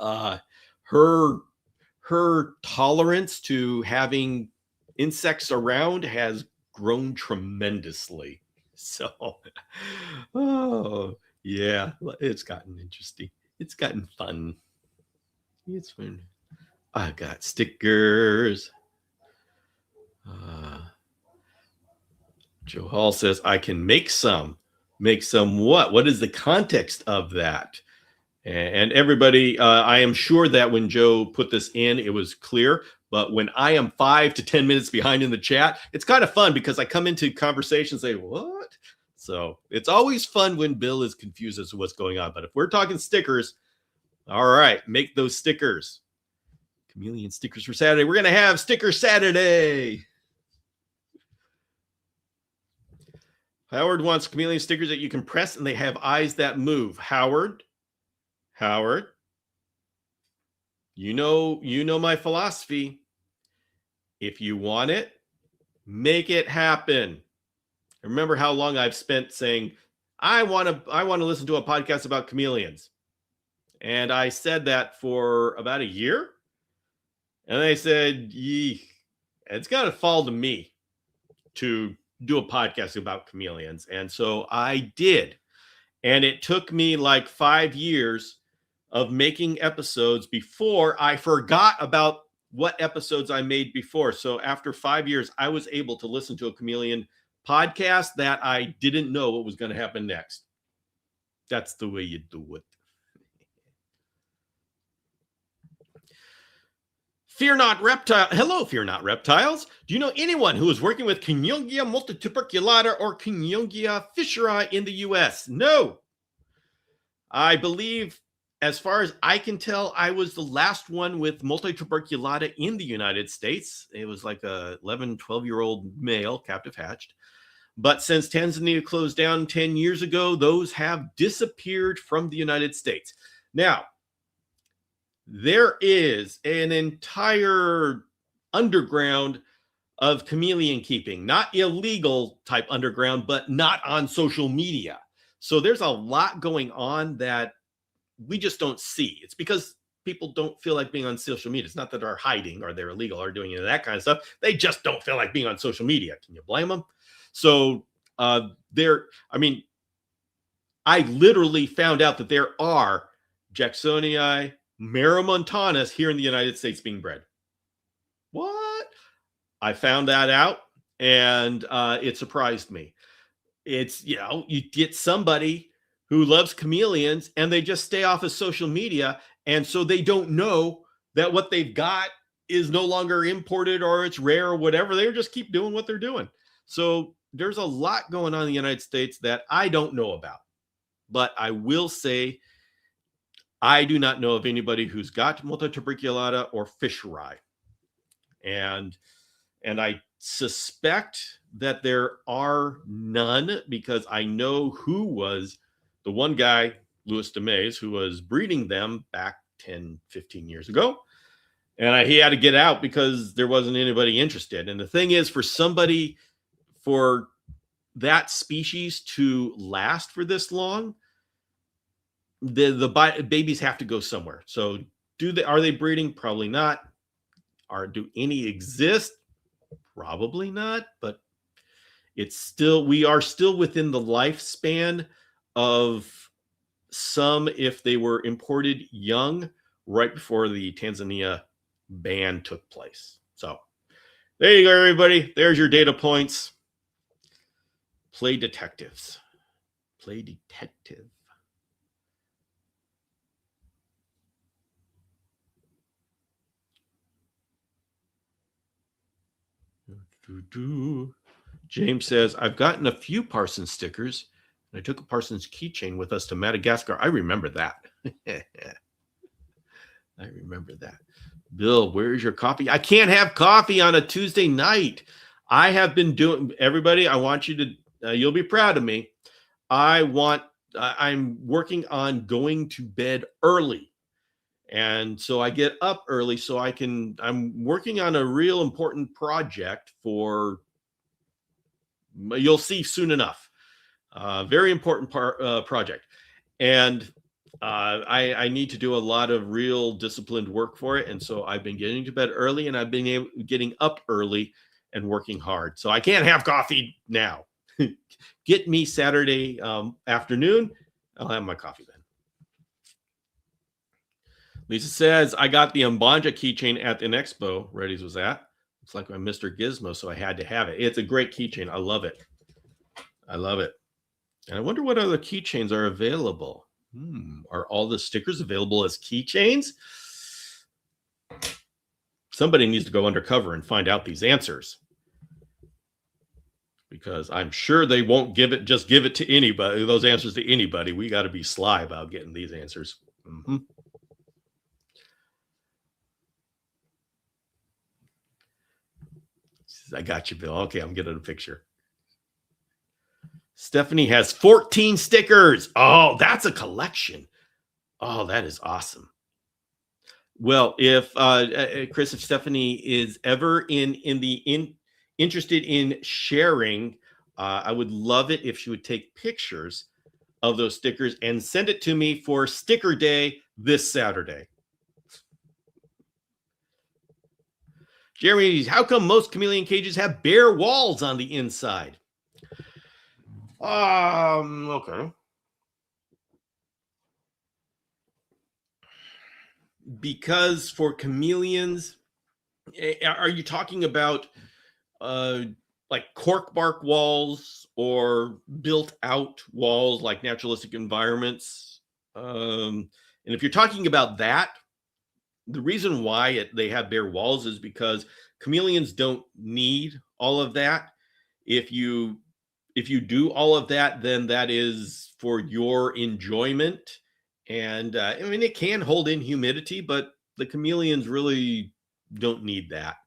her tolerance to having insects around has grown tremendously. So, oh yeah, it's gotten interesting. It's gotten fun. It's fun. I got stickers. Joe Hall says I can make some. Make some what? What is the context of that? And everybody, I am sure that when Joe put this in, it was clear. But when I am 5 to 10 minutes behind in the chat, it's kind of fun because I come into conversations and say, what? So it's always fun when Bill is confused as to what's going on. But if we're talking stickers, all right, make those stickers. Chameleon stickers for Saturday. We're going to have Sticker Saturday. Howard wants chameleon stickers that you can press and they have eyes that move. Howard, you know my philosophy. If you want it, make it happen. Remember how long I've spent saying, I want to listen to a podcast about chameleons. And I said that for about a year. And they said, it's got to fall to me to do a podcast about chameleons. And so I did. And it took me like 5 years of making episodes before I forgot about what episodes I made before. So after 5 years, I was able to listen to a chameleon podcast that I didn't know what was going to happen next. That's the way you do it. Fear Not Reptile. Hello, Fear Not Reptiles. Do you know anyone who is working with Cynyogia multituberculata or Cynyogia fisheri in the U.S.? No. I believe, as far as I can tell, I was the last one with multituberculata in the United States. It was like a 11, 12-year-old male, captive hatched. But since Tanzania closed down 10 years ago, those have disappeared from the United States. Now, there is an entire underground of chameleon keeping, not illegal type underground, but not on social media. So there's a lot going on that we just don't see. It's because people don't feel like being on social media. It's not that they're hiding or they're illegal or doing any of that kind of stuff. They just don't feel like being on social media. Can you blame them? So I literally found out that there are Jacksonii marimontanus here in the United States being bred. What? I found that out, and it surprised me. It's, you get somebody who loves chameleons and they just stay off of social media, and so they don't know that what they've got is no longer imported or it's rare or whatever. They just keep doing what they're doing. So there's a lot going on in the United States that I don't know about. But I will say, I do not know of anybody who's got multituberculata or fisheri. And I suspect that there are none, because I know who was the one guy, Louis DeMays, who was breeding them back 10, 15 years ago. And he had to get out because there wasn't anybody interested. And the thing is, for that species to last for this long, the babies have to go somewhere. So are they breeding? Probably not. Do any exist? Probably not. But we are still within the lifespan of some, if they were imported young right before the Tanzania ban took place. So there you go, everybody. There's your data points. Play detectives. Play detective. James says, I've gotten a few Parsons stickers, and I took a Parsons keychain with us to Madagascar. I remember that. I remember that. Bill, where's your coffee? I can't have coffee on a Tuesday night. I have been doing, everybody, I want you to, you'll be proud of me. I'm working on going to bed early. And so I get up early so I'm working on a real important project you'll see soon enough. Very important project. And I need to do a lot of real disciplined work for it. And so I've been getting to bed early, and I've been getting up early and working hard. So I can't have coffee now. Get me Saturday afternoon. I'll have my coffee then. Lisa says, I got the Mbanja keychain at an expo Reddy's was at. It's like my Mr. Gizmo, so I had to have it. It's a great keychain. I love it. I love it. And I wonder what other keychains are available. Are all the stickers available as keychains? Somebody needs to go undercover and find out these answers, because I'm sure they won't give it to anybody, those answers to anybody. We got to be sly about getting these answers. I got you, Bill. Okay, I'm getting a picture. Stephanie has 14 stickers. Oh, that's a collection. Oh, that is awesome. Well, if Chris, if Stephanie is ever interested in sharing, I would love it if she would take pictures of those stickers and send it to me for Sticker Day this Saturday. Jeremy, how come most chameleon cages have bare walls on the inside? Okay. Because for chameleons, are you talking about like cork bark walls or built out walls like naturalistic environments? And if you're talking about that, the reason why they have bare walls is because chameleons don't need all of that. If you do all of that, then that is for your enjoyment. And I mean, it can hold in humidity, but the chameleons really don't need that.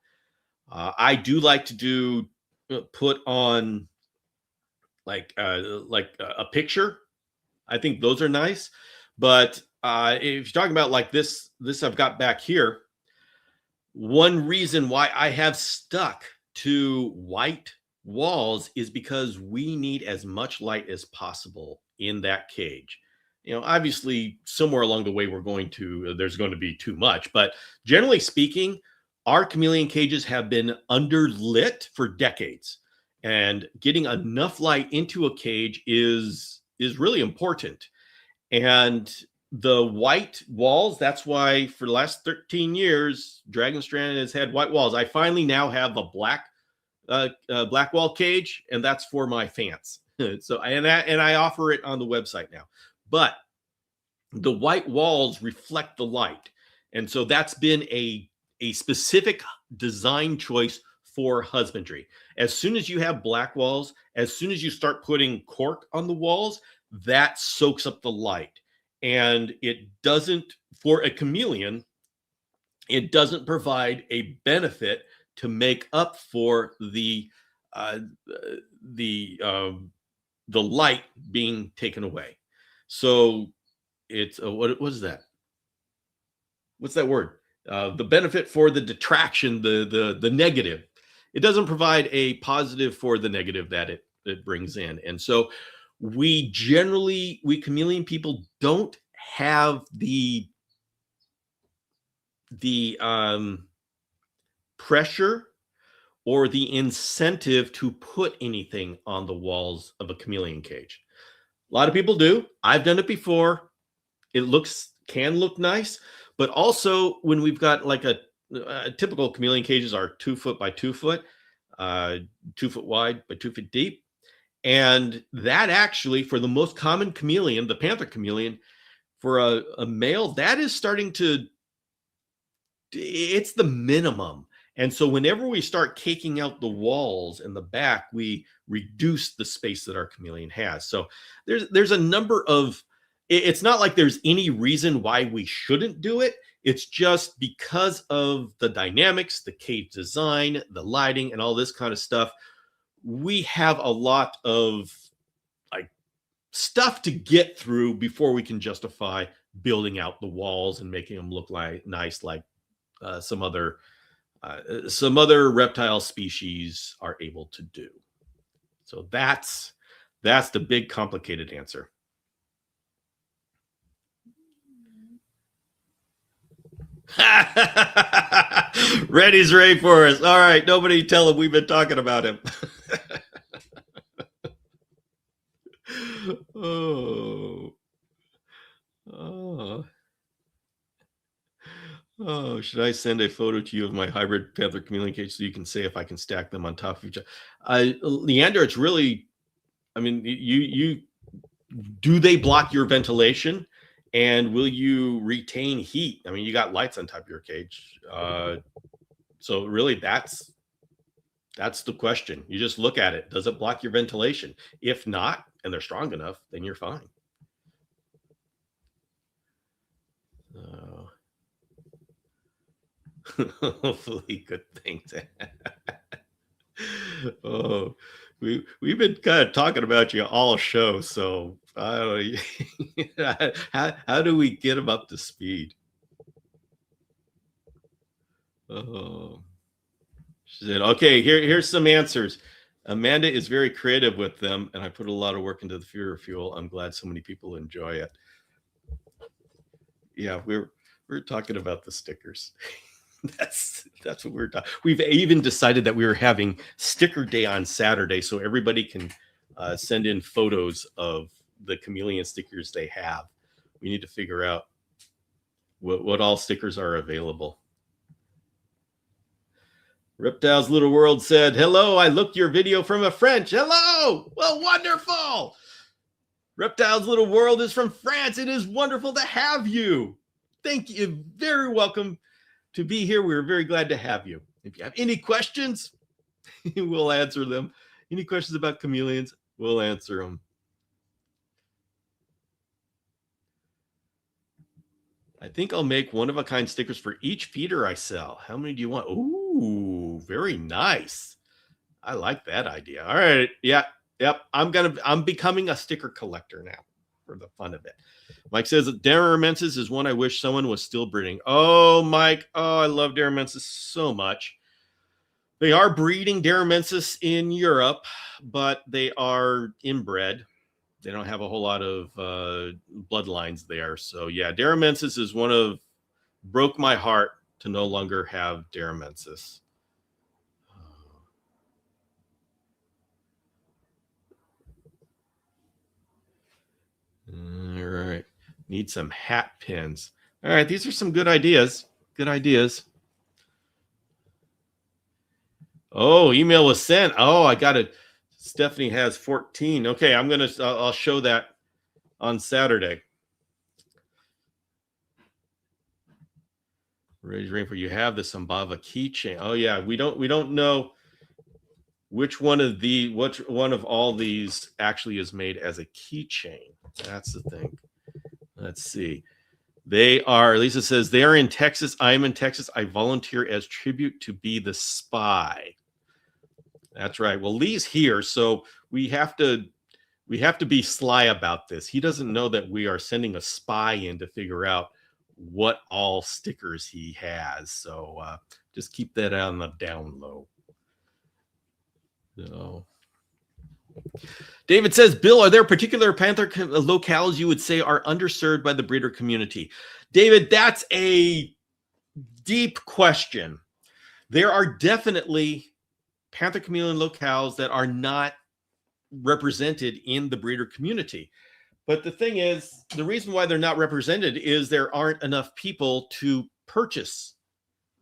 I do like to put on like a picture. I think those are nice. But if you're talking about like this I've got back here, one reason why I have stuck to white walls is because we need as much light as possible in that cage. Obviously somewhere along the way there's going to be too much, but generally speaking, our chameleon cages have been underlit for decades, and getting enough light into a cage is really important. And the white walls, that's why for the last 13 years, Dragon Strand has had white walls. I finally now have a black wall cage, and that's for my fans. So, and I offer it on the website now. But the white walls reflect the light. And so that's been a specific design choice for husbandry. As soon as you have black walls, as soon as you start putting cork on the walls, that soaks up the light. And it doesn't, for a chameleon, it doesn't provide a benefit to make up for the light being taken away. So it's what is that? What's that word? The benefit for the detraction, the negative. It doesn't provide a positive for the negative that it brings in. And so we chameleon people don't have the pressure or the incentive to put anything on the walls of a chameleon cage. A lot of people do. I've done it before. It can look nice, but also when we've got like a typical chameleon cages are 2 foot by 2 foot, 2 foot wide by 2 feet deep. And that actually, for the most common chameleon, the panther chameleon, for a male, that is it's the minimum. And so whenever we start caking out the walls in the back, we reduce the space that our chameleon has. So there's a number of, it's not like there's any reason why we shouldn't do it. It's just because of the dynamics, the cage design, the lighting, and all this kind of stuff. We have a lot of like stuff to get through before we can justify building out the walls and making them look nice like some other reptile species are able to do. So that's the big complicated answer. Reddy's ready for us. All right, nobody tell him we've been talking about him. Oh, should I send a photo to you of my hybrid panther chameleon cage so you can say if I can stack them on top of each other? Leander, it's really, I mean, you do they block your ventilation? And will you retain heat? I mean, you got lights on top of your cage. So really that's the question. You just look at it. Does it block your ventilation? If not, and they're strong enough, then you're fine. Hopefully good things. Oh, we've been kind of talking about you all show, so I don't know. How do we get them up to speed? Oh, she said, okay, here's some answers. Amanda is very creative with them, and I put a lot of work into the Fear Fuel. I'm glad so many people enjoy it. Yeah, we're talking about the stickers. That's what we're talking. We've even decided that we were having sticker day on Saturday, so everybody can send in photos of the chameleon stickers they have. We need to figure out what all stickers are available. Reptile's Little World said, hello, I looked your video from a French. Hello. Well, wonderful. Reptile's Little World is from France. It is wonderful to have you. Thank you. Very welcome to be here. We're very glad to have you. If you have any questions, we'll answer them. Any questions about chameleons, we'll answer them. I think I'll make one-of-a-kind stickers for each feeder I sell. How many do you want? Ooh, very nice. I like that idea. All right. Yeah. Yep. I'm becoming a sticker collector now for the fun of it. Mike says that Daramensis is one I wish someone was still breeding. Oh, Mike. Oh, I love Daramensis so much. They are breeding Daramensis in Europe, but they are inbred. They don't have a whole lot of bloodlines there. So yeah, Daramensis is broke my heart to no longer have Daramensis. All right. Need some hat pins. All right. These are some good ideas. Good ideas. Oh, email was sent. Oh, I got it. Stephanie has 14. Okay. I'll show that on Saturday. Rage Rainford, you have the Sambava keychain. Oh yeah. We don't know which one of all these actually is made as a keychain. That's the thing. Let's see. They are, Lisa says, they are in Texas. I am in Texas. I volunteer as tribute to be the spy. That's right. Well, Lee's here, so we have to be sly about this. He doesn't know that we are sending a spy in to figure out what all stickers he has. So just keep that on the down low. So. David says, Bill, are there particular panther locales you would say are underserved by the breeder community? David, that's a deep question. There are definitely panther chameleon locales that are not represented in the breeder community. But the thing is, the reason why they're not represented is there aren't enough people to purchase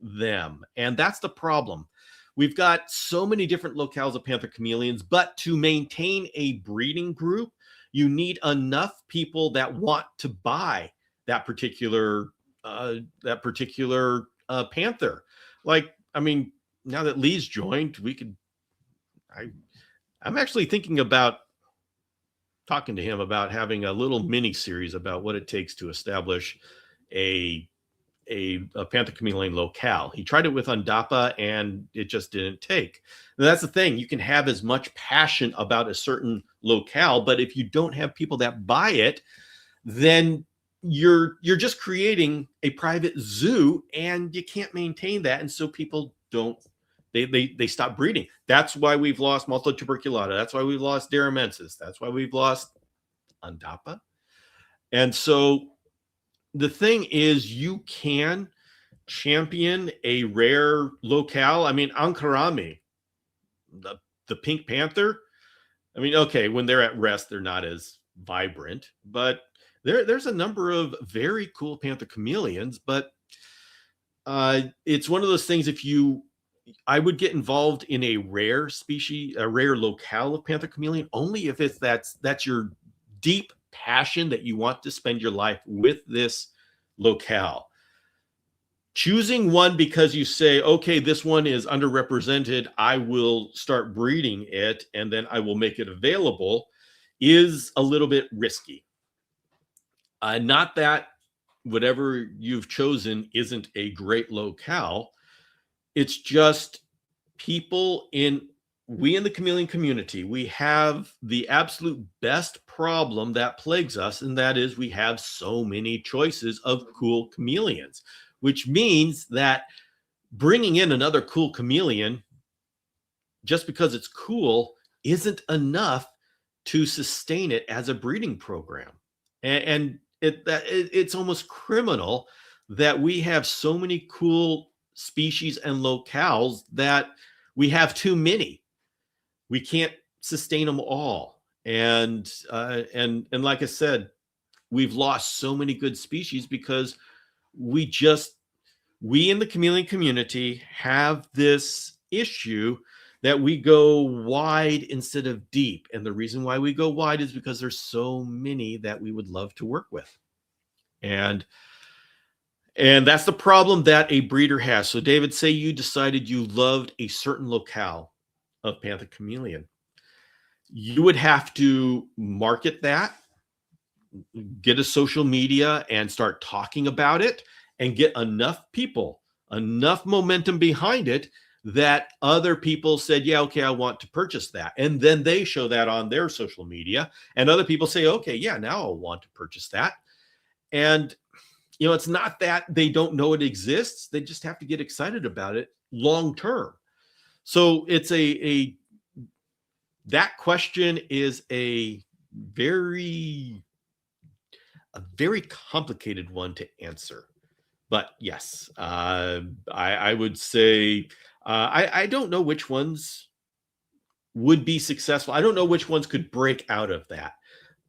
them. And that's the problem. We've got so many different locales of panther chameleons, but to maintain a breeding group, you need enough people that want to buy that particular panther. Like, I mean, now that Lee's joined, I'm actually thinking about talking to him about having a little mini series about what it takes to establish a panther chameleon locale. He tried it with Undapa and it just didn't take. And that's the thing. You can have as much passion about a certain locale, but if you don't have people that buy it, then you're just creating a private zoo and you can't maintain that. And so people they stop breeding. That's why we've lost multituberculata. That's why we've lost Daramensis. That's why we've lost Undapa. And so the thing is, you can champion a rare locale. I mean, Ankarami, the pink panther. I mean, okay, when they're at rest, they're not as vibrant, but there's a number of very cool panther chameleons. But it's one of those things. I would get involved in a rare species, a rare locale of panther chameleon, only if that's your deep passion that you want to spend your life with this locale. Choosing one because you say, okay, this one is underrepresented, I will start breeding it and then I will make it available, is a little bit risky. Not that whatever you've chosen isn't a great locale. It's just we in the chameleon community, we have the absolute best problem that plagues us, and that is we have so many choices of cool chameleons, which means that bringing in another cool chameleon just because it's cool isn't enough to sustain it as a breeding program. And it's almost criminal that we have so many cool species and locales that we have too many. We can't sustain them all. And like I said, we've lost so many good species because we in the chameleon community have this issue that we go wide instead of deep. And the reason why we go wide is because there's so many that we would love to work with. And that's the problem that a breeder has. So David, say you decided you loved a certain locale of panther chameleon. You would have to market that, get a social media and start talking about it, and get enough people, enough momentum behind it that other people said, yeah, okay, I want to purchase that. And then they show that on their social media, and other people say, okay, yeah, now I'll want to purchase that. And, it's not that they don't know it exists. They just have to get excited about it long term. So it's that question is a very complicated one to answer. But yes, I would say I don't know which ones would be successful. I don't know which ones could break out of that.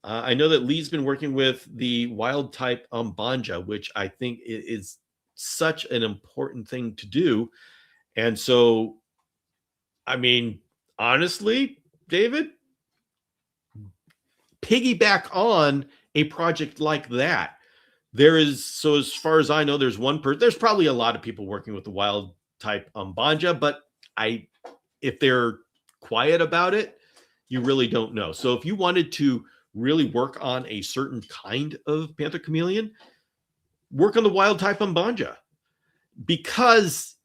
I know that Lee's been working with the wild type Umbanja, which I think is such an important thing to do. And so, I mean, honestly, David, piggyback on a project like that. So as far as I know, there's one person, there's probably a lot of people working with the wild type Umbanja, but if they're quiet about it, you really don't know. So if you wanted to really work on a certain kind of panther chameleon, work on the wild type Umbanja, because,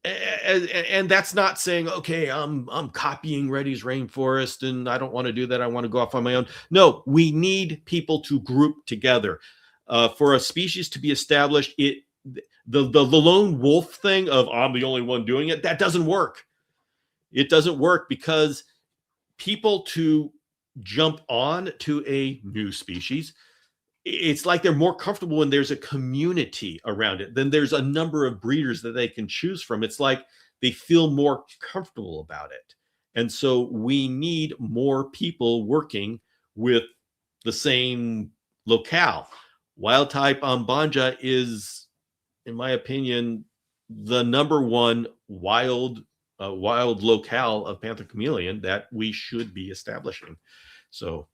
and that's not saying, okay, I'm copying Reddy's Rainforest and I don't want to do that. I want to go off on my own. No, we need people to group together. For a species to be established, the lone wolf thing of I'm the only one doing it, that doesn't work. It doesn't work because people to jump on to a new species, it's like they're more comfortable when there's a community around it. Then there's a number of breeders that they can choose from. It's like they feel more comfortable about it. And so we need more people working with the same locale. Wild type Umbanja is, in my opinion, the number one wild locale of panther chameleon that we should be establishing. So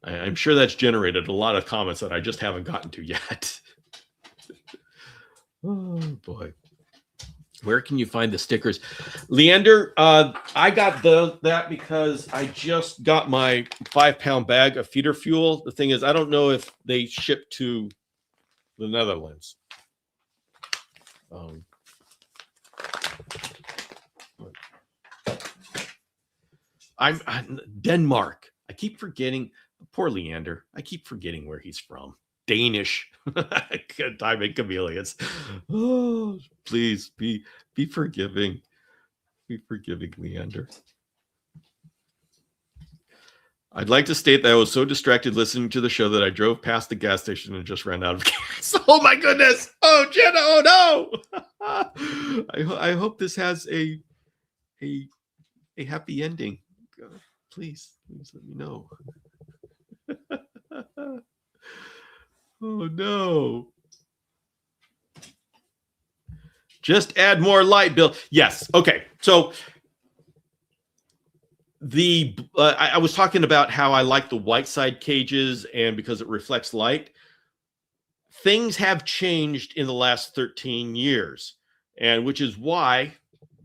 I'm sure that's generated a lot of comments that I just haven't gotten to yet. Oh boy. Where can you find the stickers? Leander, I got that because I just got my 5-pound bag of feeder fuel. The thing is, I don't know if they ship to the Netherlands. I'm Denmark. I keep forgetting. Poor Leander. I keep forgetting where he's from. Danish. Diamond chameleons. Oh, please be forgiving. Be forgiving, Leander. I'd like to state that I was so distracted listening to the show that I drove past the gas station and just ran out of gas. Oh my goodness. Oh, Jenna. Oh no. I hope this has a happy ending. Please let me know. Oh no. Just add more light, Bill. Yes. Okay. So I was talking about how I like the white side cages, and because it reflects light. Things have changed in the last 13 years, and which is why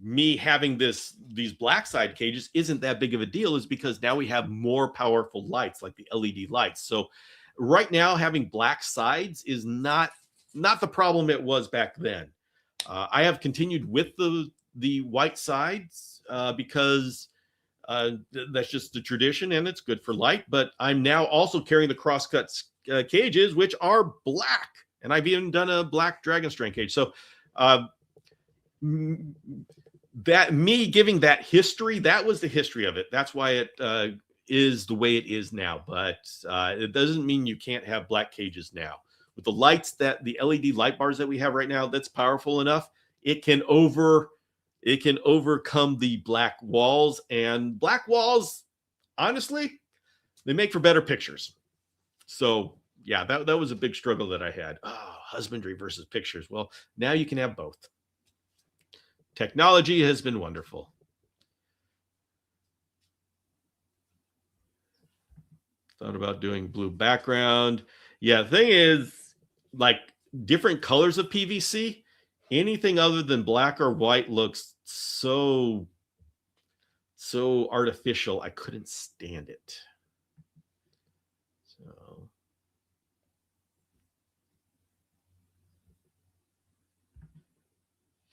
me having these black side cages isn't that big of a deal, is because now we have more powerful lights like the LED lights. So right now having black sides is not the problem it was back then. I have continued with the white sides because that's just the tradition and it's good for light. But I'm now also carrying the crosscut cages, which are black, and I've even done a black dragon strain cage. So that me giving that history, that was the history of it. That's why it is the way it is now. But it doesn't mean you can't have black cages now. With the lights, that the LED light bars that we have right now, that's powerful enough. It can overcome the black walls, and black walls, honestly, they make for better pictures. So yeah, that was a big struggle that I had. Oh, husbandry versus pictures. Well, now you can have both. Technology has been wonderful. Thought about doing blue background. Yeah, the thing is, like, different colors of PVC, anything other than black or white looks so artificial. I couldn't stand it. So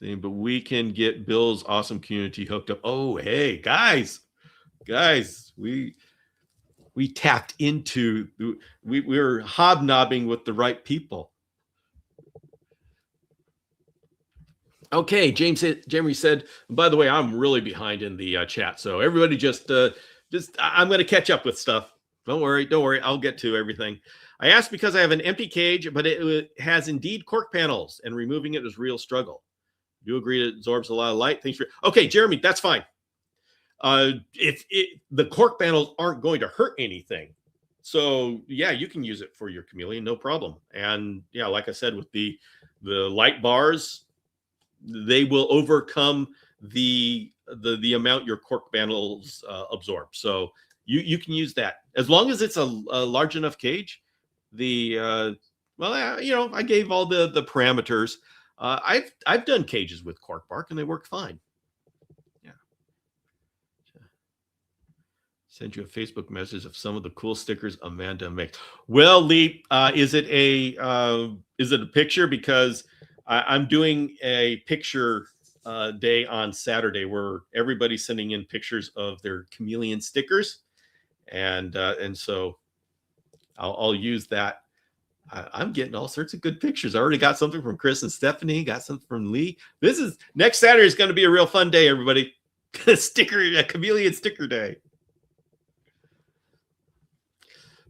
but we can get Bill's awesome community hooked up. Oh, hey, guys, we tapped into, we're hobnobbing with the right people. Okay, Jeremy said, by the way, I'm really behind in the chat, so everybody just I'm going to catch up with stuff. Don't worry, I'll get to everything. I asked because I have an empty cage, but it has indeed cork panels, and removing it is real struggle. Do you agree it absorbs a lot of light? Thanks for. Okay, Jeremy, that's fine. If the cork panels aren't going to hurt anything, so yeah, you can use it for your chameleon, no problem. And yeah, like I said, with the light bars, they will overcome the amount your cork panels absorb. So you can use that as long as it's a large enough cage. I gave all the parameters. I've done cages with cork bark and they work fine. Yeah. Send you a Facebook message of some of the cool stickers Amanda makes. Well, Lee, is it a picture? Because I'm doing a picture day on Saturday where everybody's sending in pictures of their chameleon stickers, and so I'll use that. I'm getting all sorts of good pictures. I already got something from Chris and Stephanie. Got something from Lee. This is next Saturday is going to be a real fun day, everybody. Chameleon sticker day.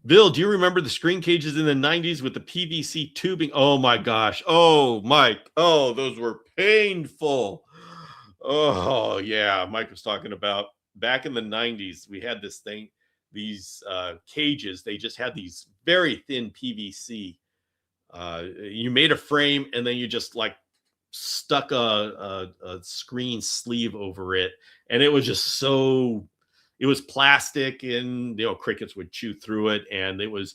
Bill, do you remember the screen cages in the 90s with the PVC tubing? Oh my gosh. Oh, Mike. Oh, those were painful. Oh, yeah. Mike was talking about back in the 90s, we had this thing, these cages. They just had these very thin PVC. You made a frame and then you just like stuck a screen sleeve over it. And it was just it was plastic, and crickets would chew through it, and it was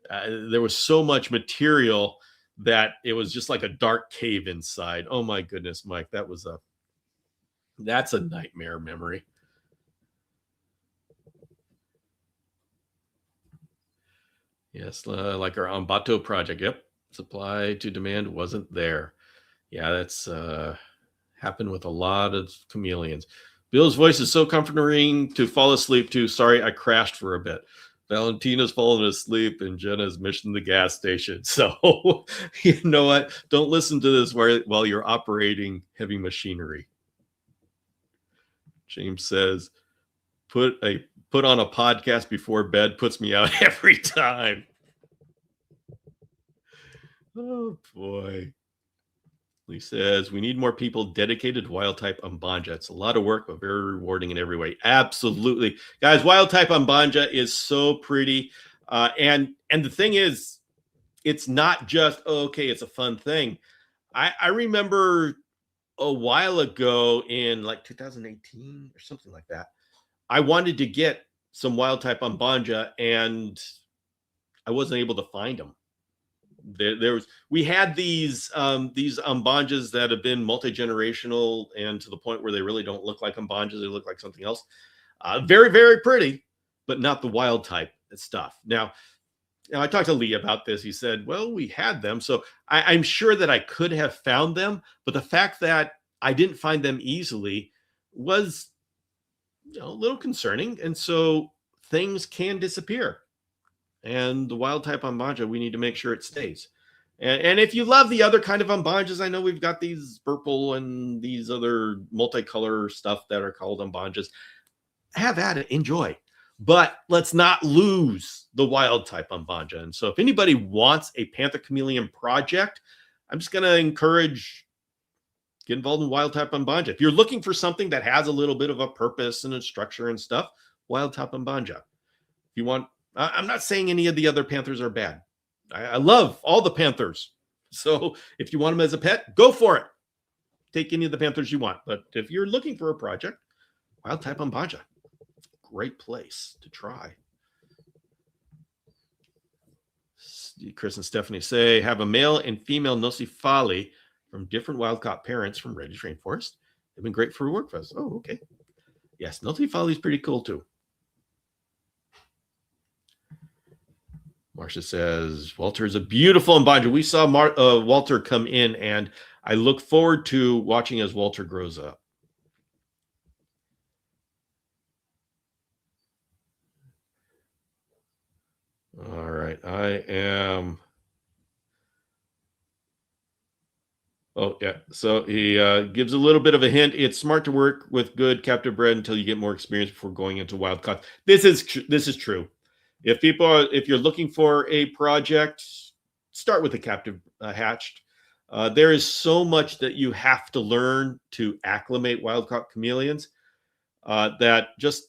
there was so much material that it was just like a dark cave inside. Oh my goodness, Mike, that's a nightmare memory. Yes, like our Ambato project. Yep, supply to demand wasn't there. Yeah, that's happened with a lot of chameleons. Bill's voice is so comforting to fall asleep to. Sorry, I crashed for a bit. Valentina's fallen asleep and Jenna's missing the gas station. So you know what? Don't listen to this while you're operating heavy machinery. James says, put on a podcast before bed puts me out every time. Oh boy. Lee says, we need more people dedicated to wild type Umbanja. It's a lot of work, but very rewarding in every way. Absolutely. Guys, wild type Umbanja is so pretty. And the thing is, it's not just, okay, it's a fun thing. I remember a while ago in like 2018 or something like that, I wanted to get some wild type Umbanja, and I wasn't able to find them. We had these Umbanjas that have been multi-generational and to the point where they really don't look like Umbanjas, they look like something else. Very, very pretty, but not the wild type stuff. Now I talked to Lee about this. He said, well, we had them. So I'm sure that I could have found them, but the fact that I didn't find them easily was a little concerning. And so things can disappear. And the wild type Umbanja, we need to make sure it stays. And if you love the other kind of Umbanjas, I know we've got these purple and these other multicolor stuff that are called Umbanjas. Have at it, enjoy. But let's not lose the wild type Umbanja. And so if anybody wants a Panther Chameleon project, I'm just going to encourage get involved in wild type Umbanja. If you're looking for something that has a little bit of a purpose and a structure and stuff, wild type Umbanja. If you want, I'm not saying any of the other Panthers are bad. I love all the Panthers. So if you want them as a pet, go for it. Take any of the Panthers you want. But if you're looking for a project, wild type Umbanja. Great place to try. Chris and Stephanie say, have a male and female Nocifali from different wild-caught parents from Reddish Rainforest. They've been great for work for us. Oh, okay. Yes, Nocifali is pretty cool too. Marcia says, Walter is a beautiful Umbanja. We saw Walter come in, and I look forward to watching as Walter grows up. All right, I am. Oh, yeah. So he gives a little bit of a hint. It's smart to work with good captive bred until you get more experience before going into wild caught. This is true. If you're looking for a project, start with the captive hatched. There is so much that you have to learn to acclimate wild caught chameleons that just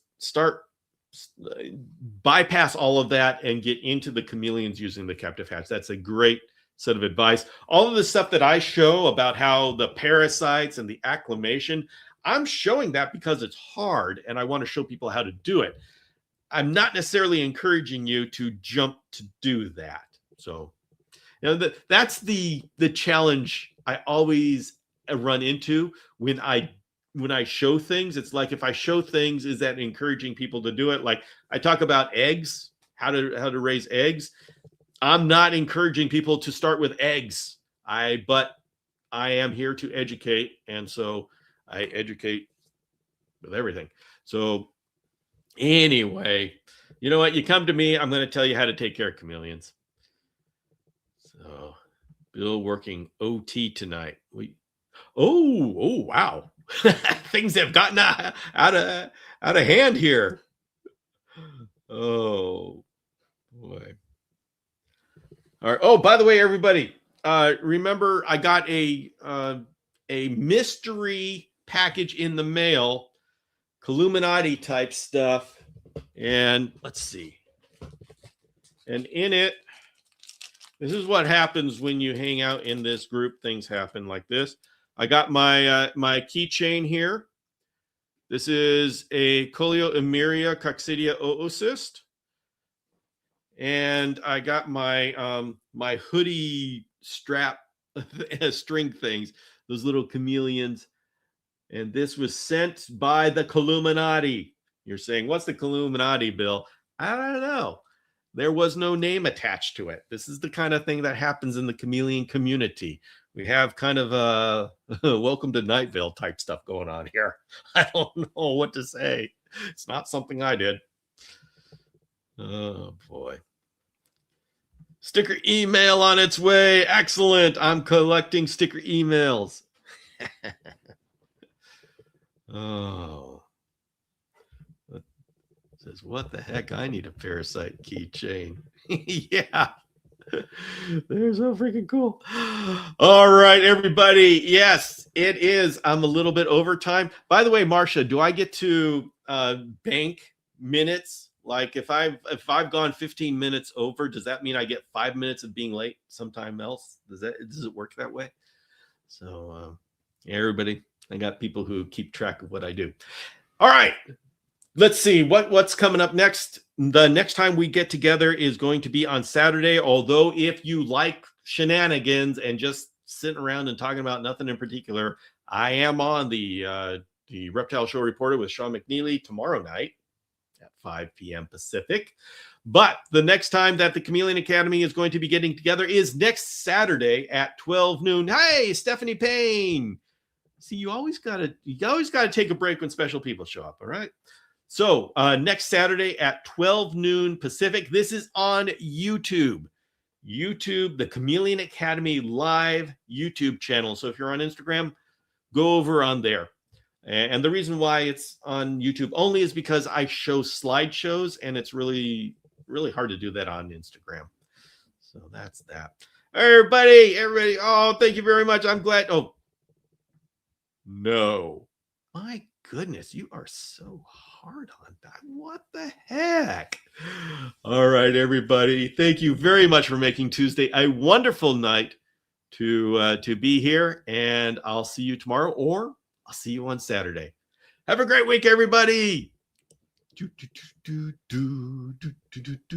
bypass all of that and get into the chameleons using the captive hatch. That's a great set of advice. All of the stuff that I show about how the parasites and the acclimation, I'm showing that because it's hard and I want to show people how to do it. I'm not necessarily encouraging you to jump to do that. So, that's the challenge I always run into when I show things. It's like, if I show things, is that encouraging people to do it? Like I talk about eggs, how to raise eggs. I'm not encouraging people to start with eggs. But I am here to educate. And so I educate with everything. So anyway, you know what? You come to me, I'm going to tell you how to take care of chameleons. So Bill working OT tonight. Oh, wow. Things have gotten out of hand here. Oh boy. All right. Oh, by the way, everybody, remember I got a mystery package in the mail, Illuminati type stuff, and let's see. And in it, this is what happens when you hang out in this group. Things happen like this. I got my my keychain here. This is a Coleoemeria coccidia oocyst. And I got my my hoodie strap string things, those little chameleons. And this was sent by the Illuminati. You're saying, what's the Illuminati, Bill? I don't know. There was no name attached to it. This is the kind of thing that happens in the chameleon community. We have kind of a welcome to Night Vale type stuff going on here. I don't know what to say. It's not something I did. Oh, boy. Sticker email on its way. Excellent. I'm collecting sticker emails. Oh. It says, what the heck? I need a parasite keychain. Yeah. They're so freaking cool. All right, everybody. Yes, it is. I'm a little bit over time. By the way, Marcia, do I get to bank minutes? Like if I've gone 15 minutes over, does that mean I get 5 minutes of being late sometime else? Does it work that way? So everybody, I got people who keep track of what I do. All right. Let's see what's coming up next. The next time we get together is going to be on Saturday. Although, if you like shenanigans and just sitting around and talking about nothing in particular, I am on the Reptile Show Reporter with Sean McNeely tomorrow night at 5 p.m. Pacific. But the next time that the Chameleon Academy is going to be getting together is next Saturday at 12 noon. Hey, Stephanie Payne. See, you always gotta take a break when special people show up. All right. So next Saturday at 12 noon Pacific. This is on YouTube. YouTube, the Chameleon Academy live YouTube channel. So if you're on Instagram, go over on there. And the reason why it's on YouTube only is because I show slideshows, and it's really, really hard to do that on Instagram. So that's that. Everybody. Oh, thank you very much. I'm glad. Oh, no. My goodness, you are so hard on that. What the heck? All right, everybody. Thank you very much for making Tuesday a wonderful night to be here. And I'll see you tomorrow, or I'll see you on Saturday. Have a great week, everybody.